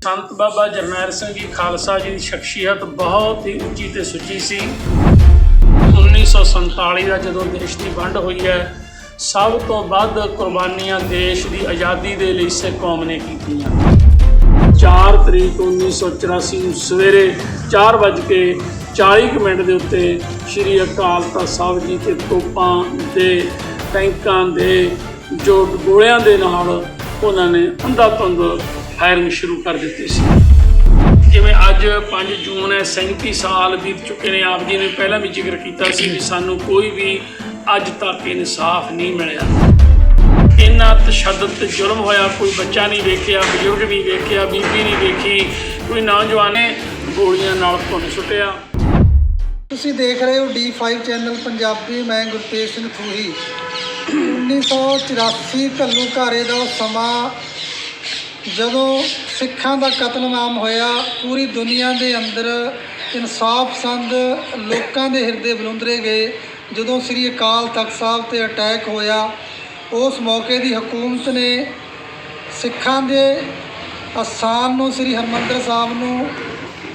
संत बाबा जरनैल सिंह जी खालसा जी की शख्सियत बहुत ही उच्ची ते सुची सी। 1947 का जो देश की वंड हुई है, सब तो वध कुर्बानियां देश की आज़ादी के लिए सिख कौम ने कीतियां। 4 तरीक 1984 सवेरे 4:40 के उत्ते श्री अकाल तख्त साहब जी के तोपां दे टैंकां दे जो गोलियां दे नाल उन्होंने अंधाधुंध फायरिंग शुरू कर दी सी। जिवें अज 5 जून है, 37 साल बीत चुके हैं। आप जी ने पहला भी जिक्र किया सी कि सानू कोई भी अज तक इंसाफ नहीं मिलिया। इन्ना तशद्दुद ते जुल्म होया, कोई बच्चा नहीं वेखिया, बजुर्ग नहीं वेखिया, बीबी नहीं वेखी, कोई नौजवान ने गोलियां नाल भुन सुटिया। ਤੁਸੀਂ देख रहे हो D5 चैनल पंजाबी। मैं गुरतेज सिंह थूही। 1984 घੱਲੂਘਾਰੇ ਦਾ ਸਮਾਂ ਜਦੋਂ ਸਿੱਖਾਂ ਦਾ ਕਤਲਨਾਮ ਹੋਇਆ, ਪੂਰੀ ਦੁਨੀਆ ਦੇ ਅੰਦਰ ਇਨਸਾਫ ਪਸੰਦ ਲੋਕਾਂ ਦੇ ਹਿਰਦੇ ਬਲੁੰਦਰੇ ਗਏ। ਜਦੋਂ ਸ੍ਰੀ ਅਕਾਲ ਤਖਤ ਸਾਹਿਬ 'ਤੇ ਅਟੈਕ ਹੋਇਆ, ਉਸ ਮੌਕੇ ਦੀ ਹਕੂਮਤ ਨੇ ਸਿੱਖਾਂ ਦੇ ਅਸਥਾਨ ਨੂੰ, ਸ੍ਰੀ ਹਰਿਮੰਦਰ ਸਾਹਿਬ ਨੂੰ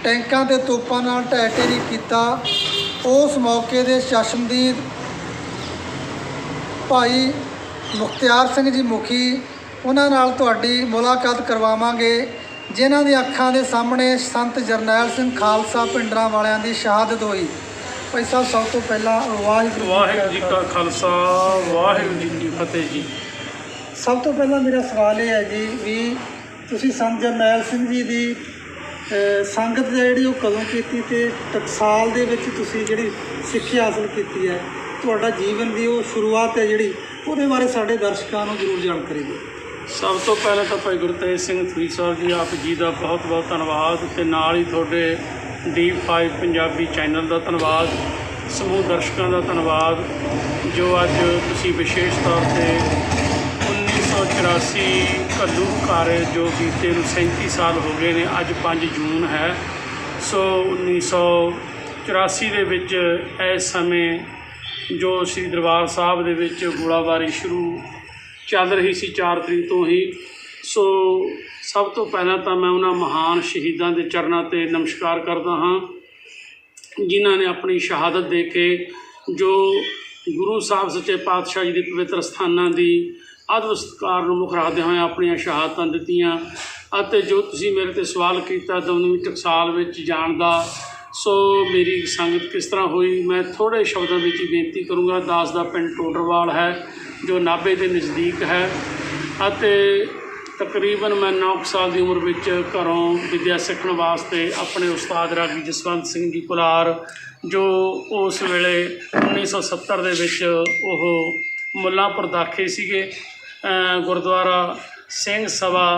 ਟੈਂਕਾਂ ਤੇ ਤੋਪਾਂ ਨਾਲ ਢਹਿ ਢੇਰੀ ਕੀਤਾ। ਉਸ ਮੌਕੇ ਦੇ ਚਸ਼ਮਦੀਦ ਭਾਈ ਮੁਖਤਿਆਰ ਸਿੰਘ ਜੀ ਮੁਖੀ, ਉਹਨਾਂ ਨਾਲ ਤੁਹਾਡੀ ਮੁਲਾਕਾਤ ਕਰਵਾਵਾਂਗੇ, ਜਿਨ੍ਹਾਂ ਦੀ ਅੱਖਾਂ ਦੇ ਸਾਹਮਣੇ ਸੰਤ ਜਰਨੈਲ ਸਿੰਘ ਖਾਲਸਾ ਪਿੰਡਰਾਂ ਵਾਲਿਆਂ ਦੀ ਸ਼ਹਾਦਤ ਹੋਈ। ਭਾਈ ਸਾਹਿਬ, ਸਭ ਤੋਂ ਪਹਿਲਾਂ ਵਾਹਿਗੁਰੂ ਜੀ ਕਾ ਖਾਲਸਾ, ਵਾਹਿਗੁਰੂ ਜੀ ਕੀ ਫਤਿਹ ਜੀ। ਸਭ ਤੋਂ ਪਹਿਲਾਂ ਮੇਰਾ ਸਵਾਲ ਇਹ ਹੈ ਜੀ ਵੀ ਤੁਸੀਂ ਸੰਤ ਜਰਨੈਲ ਸਿੰਘ ਜੀ ਦੀ ਸੰਗਤ ਜਿਹੜੀ ਉਹ ਕਦੋਂ ਕੀਤੀ ਤੇ ਟਕਸਾਲ ਦੇ ਵਿੱਚ ਤੁਸੀਂ ਜਿਹੜੀ ਸਿੱਖਿਆ ਹਾਸਲ ਕੀਤੀ ਹੈ, ਤੁਹਾਡਾ ਜੀਵਨ ਦੀ ਉਹ ਸ਼ੁਰੂਆਤ ਹੈ ਜਿਹੜੀ, ਉਹਦੇ ਬਾਰੇ ਸਾਡੇ ਦਰਸ਼ਕਾਂ ਨੂੰ ਜ਼ਰੂਰ ਜਾਣਕਾਰੀ ਦਿਓ। ਸਭ ਤੋਂ ਪਹਿਲਾਂ ਤਾਂ ਭਾਈ ਗੁਰਤੇਜ ਸਿੰਘ ਥੂਈ ਸਾਹਿਬ ਜੀ, ਆਪ ਜੀ ਦਾ ਬਹੁਤ ਬਹੁਤ ਧੰਨਵਾਦ, ਤੇ ਨਾਲ ਹੀ ਤੁਹਾਡੇ D5 ਪੰਜਾਬੀ ਚੈਨਲ ਦਾ ਧੰਨਵਾਦ, ਸਮੂਹ ਦਰਸ਼ਕਾਂ ਦਾ ਧੰਨਵਾਦ, ਜੋ ਅੱਜ ਤੁਸੀਂ ਵਿਸ਼ੇਸ਼ ਤੌਰ 'ਤੇ 1984 ਘੱਲੂਘਾਰੇ ਜੋ ਬੀਤੇ ਨੂੰ 37 ਸਾਲ ਹੋ ਗਏ ਨੇ। ਅੱਜ 5 ਜੂਨ ਹੈ। ਸੋ 1984 ਦੇ ਵਿੱਚ ਇਸ ਸਮੇਂ ਜੋ ਸ੍ਰੀ ਦਰਬਾਰ ਸਾਹਿਬ ਦੇ ਵਿੱਚ ਗੋਲਾਬਾਰੀ ਸ਼ੁਰੂ ਚੱਲ ਰਹੀ ਸੀ 4 ਤਰੀਕ ਤੋਂ ਹੀ। ਸੋ ਸਭ ਤੋਂ ਪਹਿਲਾਂ ਤਾਂ ਮੈਂ ਉਹਨਾਂ ਮਹਾਨ ਸ਼ਹੀਦਾਂ ਦੇ ਚਰਨਾਂ 'ਤੇ ਨਮਸਕਾਰ ਕਰਦਾ ਹਾਂ, ਜਿਨ੍ਹਾਂ ਨੇ ਆਪਣੀ ਸ਼ਹਾਦਤ ਦੇ ਕੇ ਜੋ ਗੁਰੂ ਸਾਹਿਬ ਸੱਚੇ ਪਾਤਸ਼ਾਹ ਜੀ ਦੇ ਪਵਿੱਤਰ ਸਥਾਨਾਂ ਦੀ ਆਦਰ ਸਤਿਕਾਰ ਨੂੰ ਮੁੱਖ ਰੱਖਦੇ ਹੋਏ ਆਪਣੀਆਂ ਸ਼ਹਾਦਤਾਂ ਦਿੱਤੀਆਂ। ਅਤੇ ਜੋ ਤੁਸੀਂ ਮੇਰੇ 'ਤੇ ਸਵਾਲ ਕੀਤਾ ਦਮਦਮੀ ਟਕਸਾਲ ਵਿੱਚ ਜਾਣ ਦਾ, ਸੋ ਮੇਰੀ ਸੰਗਤ ਕਿਸ ਤਰ੍ਹਾਂ ਹੋਈ, ਮੈਂ ਥੋੜ੍ਹੇ ਸ਼ਬਦਾਂ ਵਿੱਚ ਹੀ ਬੇਨਤੀ ਕਰੂੰਗਾ। ਦਾਸ ਦਾ ਪਿੰਡ ਟੋਡਰਵਾਲ ਹੈ, ਜੋ ਨਾਭੇ ਦੇ ਨਜ਼ਦੀਕ ਹੈ, ਅਤੇ ਤਕਰੀਬਨ ਮੈਂ 9 ਸਾਲ ਦੀ ਉਮਰ ਵਿੱਚ ਘਰੋਂ ਵਿੱਦਿਆ ਸਿੱਖਣ ਵਾਸਤੇ ਆਪਣੇ ਉਸਤਾਦ ਰਾਗੀ ਜਸਵੰਤ ਸਿੰਘ ਜੀ ਕੁਲਾਰ, ਜੋ ਉਸ ਵੇਲੇ 1970 ਦੇ ਵਿੱਚ ਉਹ ਮੁੱਲਾਂਪੁਰ ਦਾਖੇ ਸੀਗੇ, ਗੁਰਦੁਆਰਾ ਸਿੰਘ ਸਭਾ,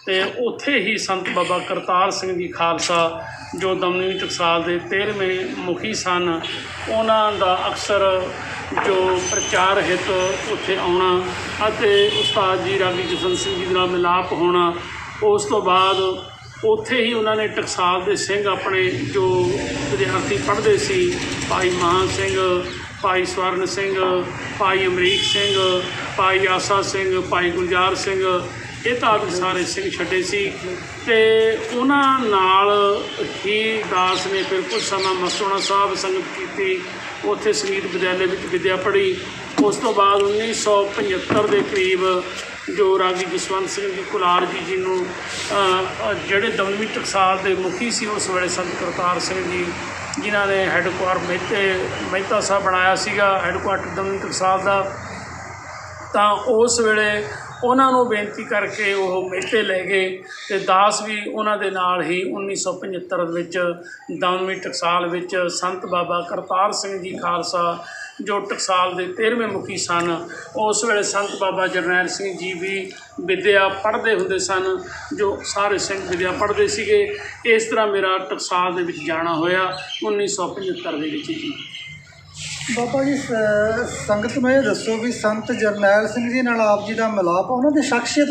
ਅਤੇ ਉੱਥੇ ਹੀ ਸੰਤ ਬਾਬਾ ਕਰਤਾਰ ਸਿੰਘ ਜੀ ਖਾਲਸਾ, ਜੋ ਦਮਦਮੀ ਟਕਸਾਲ ਦੇ 13ਵੇਂ ਮੁਖੀ ਸਨ, ਉਹਨਾਂ ਦਾ ਅਕਸਰ ਜੋ ਪ੍ਰਚਾਰ ਹਿੱਤ ਉੱਥੇ ਆਉਣਾ ਅਤੇ ਉਸਤਾਦ ਜੀ ਰਾਗੀ ਜਸਵੰਤ ਸਿੰਘ ਜੀ ਦੇ ਨਾਲ ਮਿਲਾਪ ਹੋਣਾ। ਉਸ ਤੋਂ ਬਾਅਦ ਉੱਥੇ ਹੀ ਉਹਨਾਂ ਨੇ ਟਕਸਾਲ ਦੇ ਸਿੰਘ ਆਪਣੇ ਜੋ ਵਿਦਿਆਰਥੀ ਪੜ੍ਹਦੇ ਸੀ, ਭਾਈ ਮਾਨ ਸਿੰਘ, ਭਾਈ ਸਵਰਨ ਸਿੰਘ, ਭਾਈ ਅਮਰੀਕ ਸਿੰਘ, ਭਾਈ ਆਸਾ ਸਿੰਘ, ਭਾਈ ਗੁਲਜ਼ਾਰ ਸਿੰਘ, ਇਹ ਤਾਂ ਸਾਰੇ ਸਿੰਘ ਛੱਡੇ ਸੀ। ਅਤੇ ਉਹਨਾਂ ਨਾਲ ਹੀ ਦਾਸ ਨੇ ਫਿਰ ਕੁਝ ਸਮਾਂ ਮਸਤੂਆਣਾ ਸਾਹਿਬ ਸੰਗਤ ਕੀਤੀ, ਉੱਥੇ ਸੰਗੀਤ ਵਿਦਿਆਲੇ ਵਿੱਚ ਵਿੱਦਿਆ ਪੜ੍ਹੀ। ਉਸ ਤੋਂ ਬਾਅਦ 1975 ਦੇ ਕਰੀਬ ਜੋ ਰਾਗੀ ਜਸਵੰਤ ਸਿੰਘ ਜੀ ਕੁਲਾਰ ਜੀ ਨੂੰ ਜਿਹੜੇ ਦਮਦਮੀ ਟਕਸਾਲ ਦੇ ਮੁਖੀ ਸੀ ਉਸ ਵੇਲੇ ਸੰਤ ਕਰਤਾਰ ਸਿੰਘ ਜੀ, ਜਿਨ੍ਹਾਂ ਨੇ ਹੈੱਡਕੁਆਰਟਰ ਮਹਿਤਾ ਸਾਹਿਬ ਬਣਾਇਆ ਸੀਗਾ, ਹੈੱਡਕੁਆਰਟਰ ਦਮਦਮੀ ਟਕਸਾਲ ਦਾ, ਤਾਂ ਉਸ ਵੇਲੇ ਉਹਨਾਂ ਨੂੰ ਬੇਨਤੀ ਕਰਕੇ ਉਹ ਮਹਿਤੇ ਲੈ ਗਏ, ਅਤੇ ਦਾਸ ਵੀ ਉਹਨਾਂ ਦੇ ਨਾਲ ਹੀ 1975 ਵਿੱਚ ਦਮਦਮੀ ਟਕਸਾਲ ਵਿੱਚ ਸੰਤ ਬਾਬਾ ਕਰਤਾਰ ਸਿੰਘ ਜੀ ਖਾਲਸਾ, ਜੋ ਟਕਸਾਲ ਦੇ 13ਵੇਂ ਮੁਖੀ ਸਨ, ਉਸ ਵੇਲੇ ਸੰਤ ਬਾਬਾ ਜਰਨੈਲ ਸਿੰਘ ਜੀ ਵੀ ਵਿੱਦਿਆ ਪੜ੍ਹਦੇ ਹੁੰਦੇ ਸਨ, ਜੋ ਸਾਰੇ ਸਿੰਘ ਵਿੱਦਿਆ ਪੜ੍ਹਦੇ ਸੀਗੇ। ਇਸ ਤਰ੍ਹਾਂ ਮੇਰਾ ਟਕਸਾਲ ਦੇ ਵਿੱਚ ਜਾਣਾ ਹੋਇਆ 1975 ਦੇ ਵਿੱਚ ਜੀ। ਬਾਬਾ ਜੀ, ਸੰਗਤ ਨੂੰ ਇਹ ਦੱਸੋ ਵੀ ਸੰਤ ਜਰਨੈਲ ਸਿੰਘ ਜੀ ਨਾਲ ਆਪ ਜੀ ਦਾ ਮਿਲਾਪ, ਉਹਨਾਂ ਦੀ ਸ਼ਖਸੀਅਤ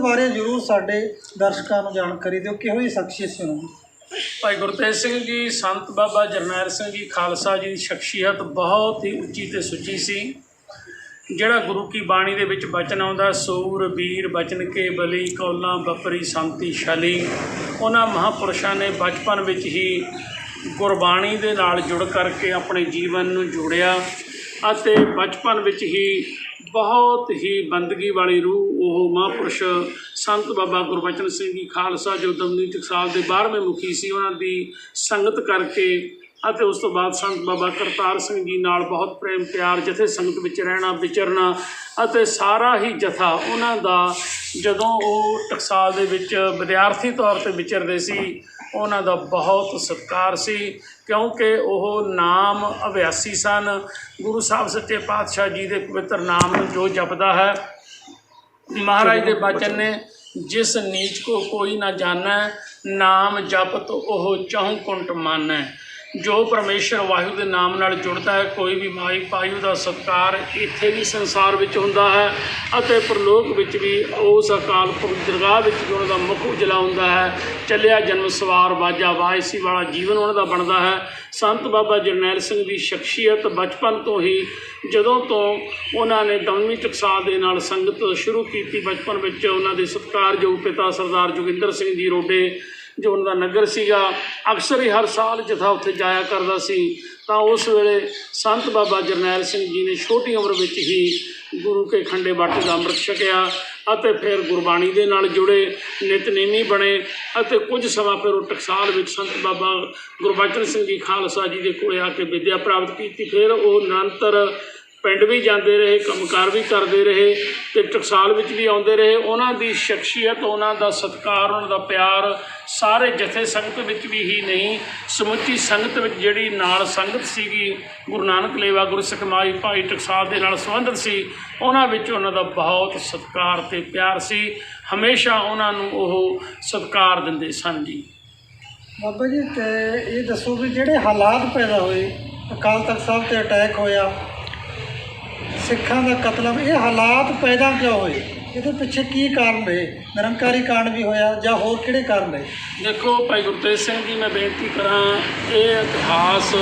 ਬਾਰੇ ਜ਼ਰੂਰ ਸਾਡੇ ਦਰਸ਼ਕਾਂ ਨੂੰ ਜਾਣਕਾਰੀ ਦਿਓ। ਕਿਹੋ ਜਿਹੀ ਸ਼ਖਸੀਅਤ ਸੀ ਉਹਨਾਂ ਦੀ? ਭਾਈ ਗੁਰਤੇਜ ਸਿੰਘ ਜੀ, ਸੰਤ ਬਾਬਾ ਜਰਨੈਲ ਸਿੰਘ ਜੀ ਖਾਲਸਾ ਜੀ ਦੀ ਸ਼ਖਸੀਅਤ ਬਹੁਤ ਹੀ ਉੱਚੀ ਤੇ ਸੁੱਚੀ ਸੀ। ਜਿਹੜਾ ਗੁਰੂ ਕੀ ਬਾਣੀ ਦੇ ਵਿੱਚ ਬਚਨ ਆਉਂਦਾ, ਸੂਰ ਵੀਰ ਬਚਨ ਕੇ ਬਲੀ ਕੌਲਾਂ ਬਪਰੀ ਸੰਤੀ ਛਲੀ। ਉਹਨਾਂ ਮਹਾਂਪੁਰਸ਼ਾਂ ਨੇ ਬਚਪਨ ਵਿੱਚ ਹੀ ਗੁਰਬਾਣੀ ਦੇ ਨਾਲ ਜੁੜ ਕਰਕੇ ਆਪਣੇ ਜੀਵਨ ਨੂੰ ਜੋੜਿਆ ਅਤੇ ਬਚਪਨ ਵਿੱਚ ਹੀ ਬਹੁਤ ਹੀ ਬੰਦਗੀ ਵਾਲੀ ਰੂਹ ਉਹ ਮਹਾਂਪੁਰਸ਼ ਸੰਤ ਬਾਬਾ ਗੁਰਬਚਨ ਸਿੰਘ ਜੀ ਖਾਲਸਾ ਜੋ ਦਮਨੀ ਟਕਸਾਲ ਦੇ 12ਵੇਂ ਮੁਖੀ ਸੀ, ਉਹਨਾਂ ਦੀ ਸੰਗਤ ਕਰਕੇ ਅਤੇ ਉਸ ਤੋਂ ਬਾਅਦ ਸੰਤ ਬਾਬਾ ਕਰਤਾਰ ਸਿੰਘ ਜੀ ਨਾਲ ਬਹੁਤ ਪ੍ਰੇਮ ਪਿਆਰ, ਜਥੇ ਸੰਗਤ ਵਿੱਚ ਰਹਿਣਾ ਵਿਚਰਨਾ ਅਤੇ ਸਾਰਾ ਹੀ ਜਥਾ ਉਹਨਾਂ ਦਾ ਜਦੋਂ ਉਹ ਟਕਸਾਲ ਦੇ ਵਿੱਚ ਵਿਦਿਆਰਥੀ ਤੌਰ 'ਤੇ ਵਿਚਰਦੇ ਸੀ ਉਹਨਾਂ ਦਾ ਬਹੁਤ ਸਤਿਕਾਰ ਸੀ, ਕਿਉਂਕਿ ਉਹ ਨਾਮ ਅਭਿਆਸੀ ਸਨ। ਗੁਰੂ ਸਾਹਿਬ ਸੱਚੇ ਪਾਤਸ਼ਾਹ ਜੀ ਦੇ ਪਵਿੱਤਰ ਨਾਮ ਨੂੰ ਜੋ ਜਪਦਾ ਹੈ, ਮਹਾਰਾਜ ਦੇ ਬਚਨ ਨੇ, ਜਿਸ ਨੀਚ ਕੋ ਕੋਈ ਨਾ ਜਾਣੈ ਨਾਮ ਜਪਤ ਉਹ ਚਹੁ ਕੁੰਟ ਮਾਨੈ। ਜੋ ਪਰਮੇਸ਼ਰ ਵਾਹਿਗੁਰੂ ਦੇ ਨਾਮ ਨਾਲ ਜੁੜਦਾ ਹੈ, ਕੋਈ ਵੀ ਮਾਈ ਪਾਈ ਉਹਦਾ ਸਤਿਕਾਰ ਇੱਥੇ ਵੀ ਸੰਸਾਰ ਵਿੱਚ ਹੁੰਦਾ ਹੈ ਅਤੇ ਪਰਲੋਕ ਵਿੱਚ ਵੀ ਉਸ ਅਕਾਲ ਪੁਰਖ ਦਰਗਾਹ ਵਿੱਚ ਵੀ ਉਹਨਾਂ ਦਾ ਮੁਖ ਉਜਲਾ ਹੁੰਦਾ ਹੈ। ਚੱਲਿਆ ਜਨਮ ਸਵਾਰ ਵਾਜਾ ਵਾਇਸੀ ਵਾਲਾ ਜੀਵਨ ਉਹਨਾਂ ਦਾ ਬਣਦਾ ਹੈ। ਸੰਤ ਬਾਬਾ ਜਰਨੈਲ ਸਿੰਘ ਦੀ ਸ਼ਖਸੀਅਤ ਬਚਪਨ ਤੋਂ ਹੀ, ਜਦੋਂ ਤੋਂ ਉਹਨਾਂ ਨੇ ਦਮਨੀ ਟਕਸਾਲ ਦੇ ਨਾਲ ਸੰਗਤ ਸ਼ੁਰੂ ਕੀਤੀ, ਬਚਪਨ ਵਿੱਚ ਉਹਨਾਂ ਦੇ ਸਤਿਕਾਰਯੋਗ ਪਿਤਾ ਸਰਦਾਰ ਜੋਗਿੰਦਰ ਸਿੰਘ ਜੀ ਰੋਡੇ ਜੋ ਉਹਨਾਂ ਦਾ ਨਗਰ ਸੀਗਾ, ਅਕਸਰ ਹੀ ਹਰ ਸਾਲ ਜਥਾ ਉੱਥੇ ਜਾਇਆ ਕਰਦਾ ਸੀ। ਤਾਂ ਉਸ ਵੇਲੇ ਸੰਤ ਬਾਬਾ ਜਰਨੈਲ ਸਿੰਘ ਜੀ ਨੇ ਛੋਟੀ ਉਮਰ ਵਿੱਚ ਹੀ ਗੁਰੂ ਕੇ ਖੰਡੇ ਬਾਟੇ ਦਾ ਅੰਮ੍ਰਿਤ ਛਕਿਆ ਅਤੇ ਫਿਰ ਗੁਰਬਾਣੀ ਦੇ ਨਾਲ ਜੁੜੇ, ਨਿਤਨੇਮੀ ਬਣੇ ਅਤੇ ਕੁਝ ਸਮਾਂ ਫਿਰ ਉਹ ਟਕਸਾਲ ਵਿੱਚ ਸੰਤ ਬਾਬਾ ਗੁਰਬਚਨ ਸਿੰਘ ਜੀ ਖਾਲਸਾ ਜੀ ਦੇ ਕੋਲ ਆ ਕੇ ਵਿੱਦਿਆ ਪ੍ਰਾਪਤ ਕੀਤੀ। ਫਿਰ ਉਹ ਨਿਰੰਤਰ ਪਿੰਡ ਵੀ ਜਾਂਦੇ ਰਹੇ, ਕੰਮਕਾਰ ਵੀ ਕਰਦੇ ਰਹੇ ਅਤੇ ਟਕਸਾਲ ਵਿੱਚ ਵੀ ਆਉਂਦੇ ਰਹੇ। ਉਹਨਾਂ ਦੀ ਸ਼ਖਸੀਅਤ, ਉਹਨਾਂ ਦਾ ਸਤਿਕਾਰ, ਉਹਨਾਂ ਦਾ ਪਿਆਰ ਸਾਰੇ ਜਥੇ ਸੰਗਤ ਵਿੱਚ ਵੀ ਹੀ ਨਹੀਂ, ਸਮੁੱਚੀ ਸੰਗਤ ਵਿੱਚ ਜਿਹੜੀ ਨਾਲ ਸੰਗਤ ਸੀਗੀ ਗੁਰੂ ਨਾਨਕ ਲੇਵਾ ਗੁਰਸਿੱਖ ਮਾਈ ਭਾਈ ਟਕਸਾਲ ਦੇ ਨਾਲ ਸੰਬੰਧਿਤ ਸੀ, ਉਹਨਾਂ ਵਿੱਚ ਉਹਨਾਂ ਦਾ ਬਹੁਤ ਸਤਿਕਾਰ ਅਤੇ ਪਿਆਰ ਸੀ। ਹਮੇਸ਼ਾ ਉਹਨਾਂ ਨੂੰ ਉਹ ਸਤਿਕਾਰ ਦਿੰਦੇ ਸਨ ਜੀ। ਬਾਬਾ ਜੀ, ਤੇ ਇਹ ਦੱਸੋ ਵੀ ਜਿਹੜੇ ਹਾਲਾਤ ਪੈਦਾ ਹੋਏ, ਅਕਾਲ ਤਖਤ ਸਾਹਿਬ 'ਤੇ ਅਟੈਕ ਹੋਇਆ, ਸਿੱਖਾਂ ਦਾ ਕਤਲ, ਇਹ ਹਾਲਾਤ ਪੈਦਾ ਕਿਉਂ ਹੋਏ? ਇਹਦੇ ਪਿੱਛੇ ਕੀ ਕਾਰਨ ਰਹੇ? ਨਿਰੰਕਾਰੀ ਕਾਰਨ ਵੀ ਹੋਇਆ ਜਾਂ ਹੋਰ ਕਿਹੜੇ ਕਾਰਨ ਰਹੇ? ਦੇਖੋ ਭਾਈ ਗੁਰਤੇਜ ਸਿੰਘ ਜੀ, ਮੈਂ ਬੇਨਤੀ ਕਰਾਂ, ਇਹ ਇਤਿਹਾਸ